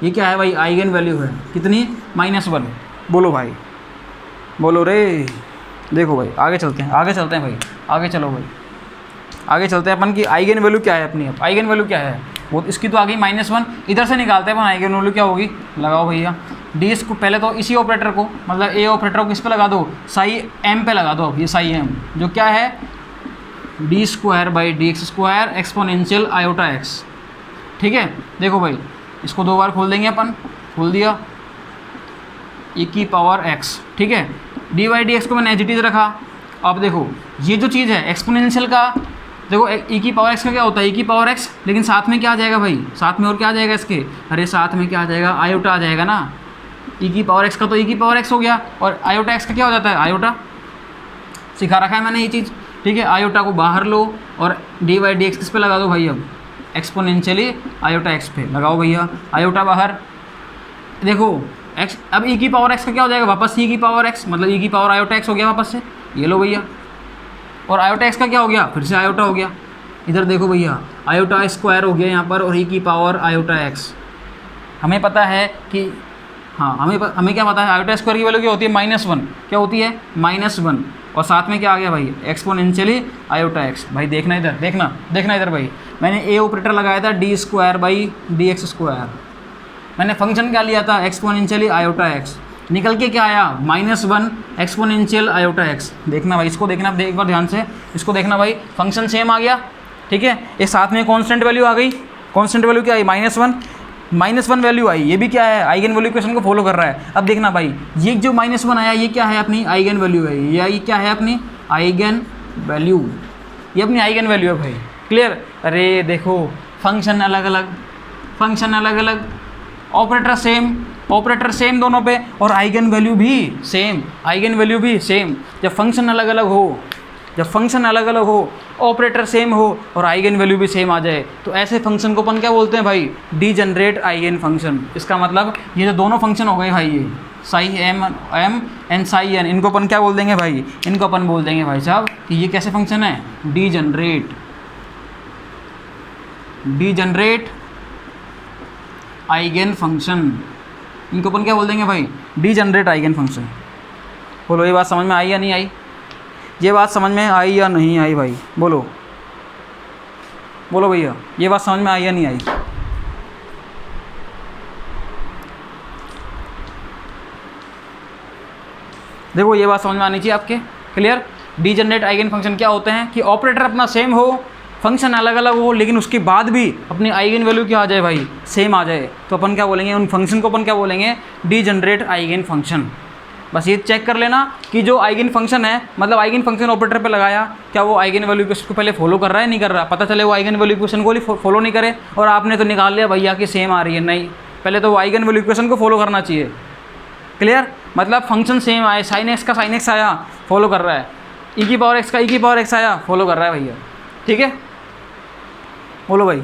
ये क्या है भाई, आइगन वैल्यू है, कितनी, -1। बोलो भाई, बोलो रे। देखो भाई आगे चलते हैं भाई, आगे चलो भाई, आगे चलते हैं अपन की आइगन वैल्यू क्या है अपनी, अब आइगन वैल्यू क्या है वो, इसकी तो आ गई -1, इधर से निकालते हैं अपन आइगन वैल्यू क्या होगी, लगाओ भैया, डी इसको पहले तो इसी ऑपरेटर को, मतलब ए ऑपरेटर को किस पे लगा दो, साई एम पे लगा दो। अब ये साई एम जो क्या है, d²/dx² एक्सपोनेंशियल आयोटा x, ठीक है। देखो भाई इसको 2 बार खोल देंगे अपन, खोल दिया, e⁻x, ठीक है। d/dx को मैंने एज इट इज रखा। अब देखो ये जो चीज़ है एक्सपोनेंशियल का, देखो e⁻x का क्या होता है, e⁻x, लेकिन साथ में क्या आ जाएगा भाई, साथ में और क्या आ जाएगा इसके, अरे साथ में क्या आ जाएगा, आयोटा आ जाएगा ना, e⁻x का तो e⁻x हो गया, और आयोटा x का क्या हो जाता है, आयोटा, सिखा रखा है मैंने ये चीज़, ठीक है। आयोटा को बाहर लो और d/dx किस पे लगा दो भाई, अब एक्सपोनेंशियली आयोटा x पे लगाओ भैया, आयोटा बाहर। देखो x, अब e⁻x का क्या हो जाएगा, वापस e⁻x, मतलब e⁻आयोटा x हो गया वापस से, ये लो भैया, और आयोटा x का क्या हो गया, फिर से आयोटा हो गया। इधर देखो भैया आयोटा स्क्वायर हो गया यहाँ पर, और e⁻आयोटा x। हमें पता है कि, हाँ हमें क्या पता है, आयोटा स्क्वायर की वैल्यू क्या होती है, -1, क्या होती है, -1, और साथ में क्या आ गया भाई, एक्सपोनेंशियली आयोटा x। भाई देखना इधर, देखना इधर भाई, मैंने ए ऑपरेटर लगाया था d²/dx², मैंने फंक्शन क्या लिया था, एक्सपोनेंशियली आयोटा x, निकल के क्या आया, -1 एक्सपोनेंशियल आयोटा x। देखना भाई, इसको देखना एक बार ध्यान से, इसको देखना भाई, फंक्शन सेम आ गया, ठीक है। ये साथ में कांस्टेंट वैल्यू आ गई, कांस्टेंट वैल्यू क्या आई, -1 वैल्यू आई, ये भी क्या है, आइगन वैल्यू इक्वेशन को फॉलो कर रहा है। अब देखना भाई, ये जो -1 आया ये क्या है, अपनी आइगन वैल्यू है, ये क्या है, अपनी आइगन वैल्यू, ये अपनी आइगन वैल्यू है भाई, क्लियर। अरे देखो फंक्शन अलग अलग, ऑपरेटर सेम दोनों पे, और आइगन वैल्यू भी सेम। जब फंक्शन अलग अलग हो, ऑपरेटर सेम हो और आइगन वैल्यू भी सेम आ जाए, तो ऐसे फंक्शन को अपन क्या बोलते हैं भाई, डीजनरेट आइगन फंक्शन। इसका मतलब ये जो दोनों फंक्शन हो गए भाई, ये psi M and psi N, इनको अपन क्या बोल देंगे भाई, इनको अपन बोल देंगे भाई साहब कि ये कैसे फंक्शन है, डीजनरेट आइगन फंक्शन, इनको अपन क्या बोल देंगे भाई, डीजनरेट आइगन फंक्शन। बोलो ये बात समझ में आई या नहीं आई, ये बात समझ में आई या नहीं आई भाई, बोलो भैया, ये बात समझ में आई या नहीं आई। देखो ये बात समझ में आनी चाहिए आपके, क्लियर। डीजनरेट आइगन फंक्शन क्या होते हैं कि ऑपरेटर अपना सेम हो, फंक्शन अलग अलग हो, लेकिन उसके बाद भी अपनी आइगन वैल्यू क्या आ जाए भाई, सेम आ जाए, तो अपन क्या बोलेंगे, उन फंक्शन को अपन क्या बोलेंगे, डीजनरेट आइगन फंक्शन। बस ये चेक कर लेना कि जो आइगन फंक्शन है, मतलब आइगन फंक्शन ऑपरेटर पे लगाया, क्या वो आइगन वैल्यू इक्वेशन को पहले फॉलो कर रहा है, नहीं कर रहा, पता चले वो आइगन वैल्यू इक्वेशन को फॉलो नहीं करे और आपने तो निकाल लिया भैया कि सेम आ रही है, नहीं, पहले तो वो आइगन वैल्यू इक्वेशन को फॉलो करना चाहिए, क्लियर। मतलब फंक्शन सेम आए, साइन x का साइन x आया, फॉलो कर रहा है, e⁻x का e⁻x आया, फॉलो कर रहा है भैया, ठीक है। बोलो भाई,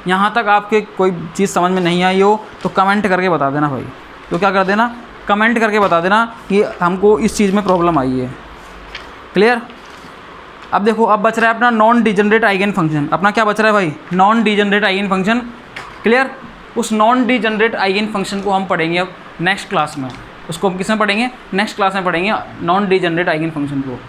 यहाँ तक आपके कोई चीज़ समझ में नहीं आई हो तो कमेंट करके बता देना भाई, तो क्या कर देना, कमेंट करके बता देना कि हमको इस चीज़ में प्रॉब्लम आई है, क्लियर। अब देखो, अब बच रहा है अपना नॉन डिजनरेट आइगन फंक्शन। अपना क्या बच रहा है भाई? Non degenerate eigen function. Clear? उस नॉन डिजनरेट आइगन फंक्शन को हम पढ़ेंगे अब नेक्स्ट क्लास में। उसको हम किसमें पढ़ेंगे? नेक्स्ट क्लास में पढ़ेंगे नॉन डिजनरेट आइगन फंक्शन को।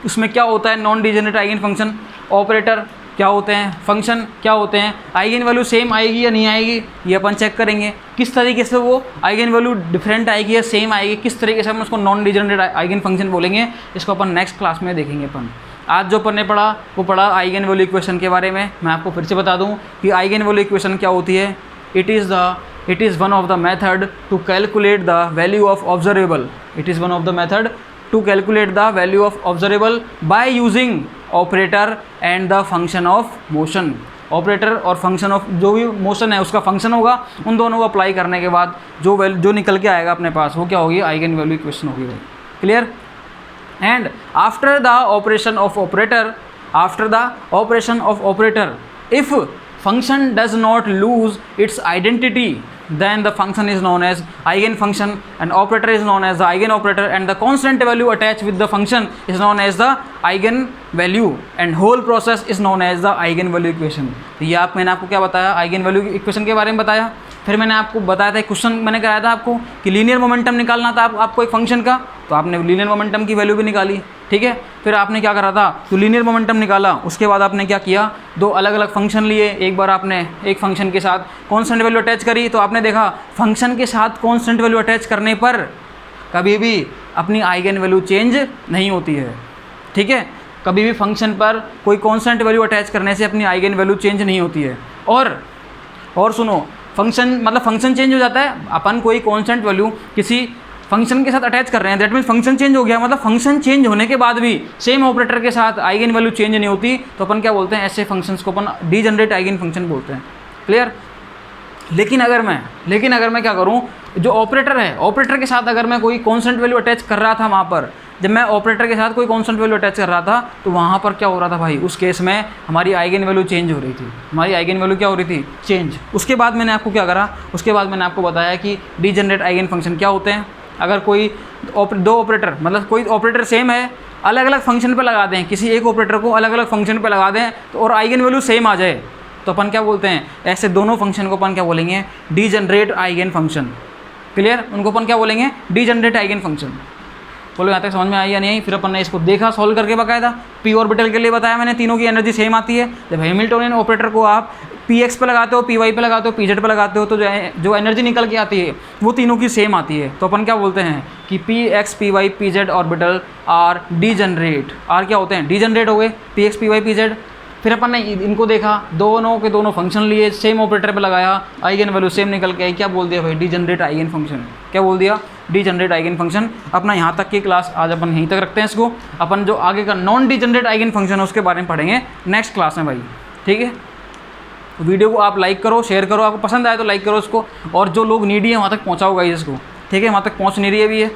उसमें क्या होता है non degenerate eigen function? Operator क्या होते हैं, फंक्शन क्या होते हैं, आइगन वैल्यू सेम आएगी या नहीं आएगी, ये अपन चेक करेंगे। किस तरीके से वो आइगन वैल्यू डिफरेंट आएगी या सेम आएगी, किस तरीके से हम उसको नॉन डिजनरेट आइगन फंक्शन बोलेंगे, इसको अपन नेक्स्ट क्लास में देखेंगे अपन। आज जो अपन ने पढ़ा वो पढ़ा आइगन वैल्यू इक्वेशन के बारे में। मैं आपको फिर से बता दूं कि आइगन वैल्यू इक्वेशन क्या होती है। It is one of the method to calculate the value of observable. It is one of the method to calculate the value of observable by using operator and the function of motion. Operator और function of जो भी motion है उसका function होगा, उन दोनों को apply करने के बाद जो निकल के आएगा अपने पास वो क्या होगी? आइगन वैल्यू इक्वेशन होगी भाई। Clear? And after the operation of operator if function does not lose its identity, then the function is known as eigen function and operator is known as the eigen operator and the constant value attached with the function is known as the eigen value and whole process is known as the eigen value equation। तो ये मैंने आपको क्या बताया? Eigen value equation के बारे में बताया। फिर मैंने आपको बताया था, क्वेश्चन मैंने कराया था आपको कि लीनियर मोमेंटम निकालना था आपको एक फंक्शन का, तो आपने लीनियर मोमेंटम की वैल्यू भी निकाली। ठीक है? फिर आपने क्या करा था? तो लीनियर मोमेंटम निकाला, उसके बाद आपने क्या किया? दो अलग अलग फंक्शन लिए। एक बार आपने एक फंक्शन के साथ कांस्टेंट वैल्यू अटैच करी, तो आपने देखा फंक्शन के साथ कांस्टेंट वैल्यू अटैच करने पर कभी भी अपनी आइगन वैल्यू चेंज नहीं होती है। ठीक है? कभी भी फंक्शन पर कोई कांस्टेंट वैल्यू अटैच करने से अपनी आइगन वैल्यू चेंज नहीं होती है। और सुनो, फंक्शन चेंज हो जाता है। अपन कोई कांस्टेंट वैल्यू किसी फंक्शन के साथ अटैच कर रहे हैं, दैट मीन्स फंक्शन चेंज हो गया, मतलब फंक्शन चेंज होने के बाद भी सेम ऑपरेटर के साथ आइगन वैल्यू चेंज नहीं होती, तो अपन क्या बोलते हैं? ऐसे फंक्शंस को अपन डीजनरेट आइगन फंक्शन बोलते हैं। क्लियर? लेकिन अगर मैं क्या करूं, जो ऑपरेटर है, ऑपरेटर के साथ अगर मैं कोई कांस्टेंट वैल्यू अटैच कर रहा था, वहाँ पर जब मैं ऑपरेटर के साथ कोई कांस्टेंट वैल्यू अटैच कर रहा था, तो वहाँ पर क्या हो रहा था भाई? उस केस में हमारी आइगन वैल्यू चेंज हो रही थी। हमारी आइगन वैल्यू क्या हो रही थी? चेंज। उसके बाद मैंने आपको क्या करा? उसके बाद मैंने आपको बताया कि डीजनरेट आइगन फंक्शन क्या होते हैं। अगर कोई दो ऑपरेटर, मतलब कोई ऑपरेटर सेम है, अलग अलग फंक्शन पे लगा दें, किसी एक ऑपरेटर को अलग अलग फंक्शन पे लगा दें तो और आइगन वैल्यू सेम आ जाए, तो अपन क्या बोलते हैं? ऐसे दोनों फंक्शन को अपन क्या बोलेंगे? Degenerate eigen function. क्लियर? उनको अपन क्या बोलेंगे? Degenerate eigen function. बोलो यहाँ तक समझ में आई या नहीं आई? फिर अपन ने इसको देखा सॉल्व करके बकायदा। पी ऑर्बिटल के लिए बताया मैंने, तीनों की एनर्जी सेम आती है। जब हैमिल्टोनियन ऑपरेटर को आप पी एक्स पे लगाते हो, पी वाई पे लगाते हो, पी जेड पे लगाते हो, तो जो एनर्जी निकल के आती है वो तीनों की सेम आती है। तो अपन क्या बोलते हैं कि P X P Y P Z orbital are degenerate. Are क्या होते हैं? डीजनरेट हो गए, P X P Y P Z. फिर अपन ने इनको देखा, दोनों के दोनों फंक्शन लिए, सेम ऑपरेटर पे लगाया, आइगन वैल्यू सेम निकल के आई, क्या बोल दिया भाई? Degenerate eigen function. क्या बोल दिया? Degenerate eigen function. अपना यहाँ तक की क्लास आज अपन यहीं तक रखते हैं इसको। अपन जो आगे का नॉन डीजनरेट आइगन फंक्शन है उसके बारे में पढ़ेंगे नेक्स्ट क्लास में भाई। ठीक है? तो वीडियो को आप लाइक करो, शेयर करो, आपको पसंद आए तो लाइक करो इसको, और जो लोग नीडी है वहाँ तक पहुँचाओ गाइस इसको। ठीक है? वहाँ तक पहुँच नहीं रही है भी है।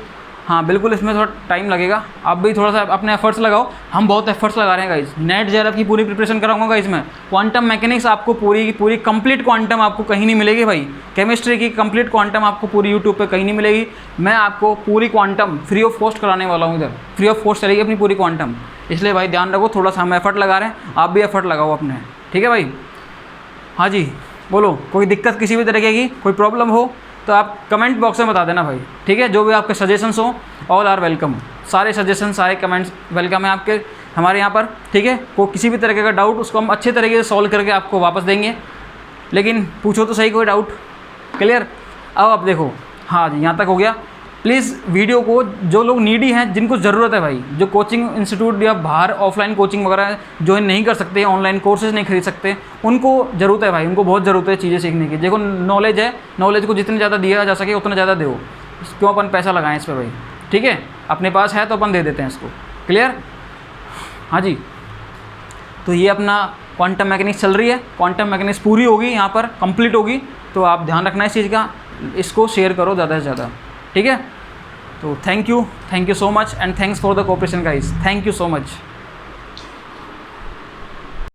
हाँ बिल्कुल, इसमें थोड़ा टाइम लगेगा, आप भी थोड़ा सा अपने एफर्ट्स लगाओ। हम बहुत एफर्ट्स लगा रहे हैं गाइस। नेट जेआरएफ की पूरी प्रिपरेशन कराऊंगा गाइस मैं। क्वांटम मैकेनिक्स आपको पूरी कंप्लीट क्वांटम आपको कहीं नहीं मिलेगी भाई। केमिस्ट्री की कंप्लीट क्वांटम आपको पूरी यूट्यूब पे कहीं नहीं मिलेगी। मैं आपको पूरी क्वांटम फ्री ऑफ कॉस्ट कराने वाला हूँ इधर। फ्री ऑफ कॉस्ट चलेगी अपनी पूरी क्वांटम, इसलिए भाई ध्यान रखो। थोड़ा सा हम एफर्ट लगा रहे हैं, आप भी एफर्ट लगाओ अपने। ठीक है भाई? हाँ जी बोलो, कोई दिक्कत किसी भी तरीके की, कोई प्रॉब्लम हो तो आप कमेंट बॉक्स में बता देना भाई। ठीक है? जो भी आपके सजेशंस हो, ऑल आर वेलकम। सारे सजेशन, सारे कमेंट्स वेलकम है आपके हमारे यहाँ पर। ठीक है? को किसी भी तरीके का डाउट उसको हम अच्छे तरीके से सॉल्व करके आपको वापस देंगे, लेकिन पूछो तो सही कोई डाउट। क्लियर? अब आप देखो, हाँ जी यहाँ तक हो गया। प्लीज़ वीडियो को जो लोग नीडी हैं, जिनको ज़रूरत है भाई, जो कोचिंग इंस्टीट्यूट या बाहर ऑफलाइन कोचिंग वगैरह ज्वाइन नहीं कर सकते, ऑनलाइन कोर्सेज नहीं खरीद सकते, उनको ज़रूरत है भाई, उनको बहुत ज़रूरत है चीज़ें सीखने की। देखो नॉलेज है, नॉलेज को जितने ज़्यादा दिया जा सके उतना ज़्यादा दो। क्यों अपन पैसा लगाएं इस पर भाई? ठीक है? अपने पास है तो अपन दे देते हैं इसको। क्लियर? हाँ जी। तो ये अपना क्वांटम मैकेनिक्स चल रही है। क्वांटम मैकेनिक्स पूरी होगी यहाँ पर, कंप्लीट होगी, तो आप ध्यान रखना इस चीज़ का। इसको शेयर करो ज़्यादा से ज़्यादा। ठीक है? तो thank you so much and thanks for the cooperation guys. Thank you so much.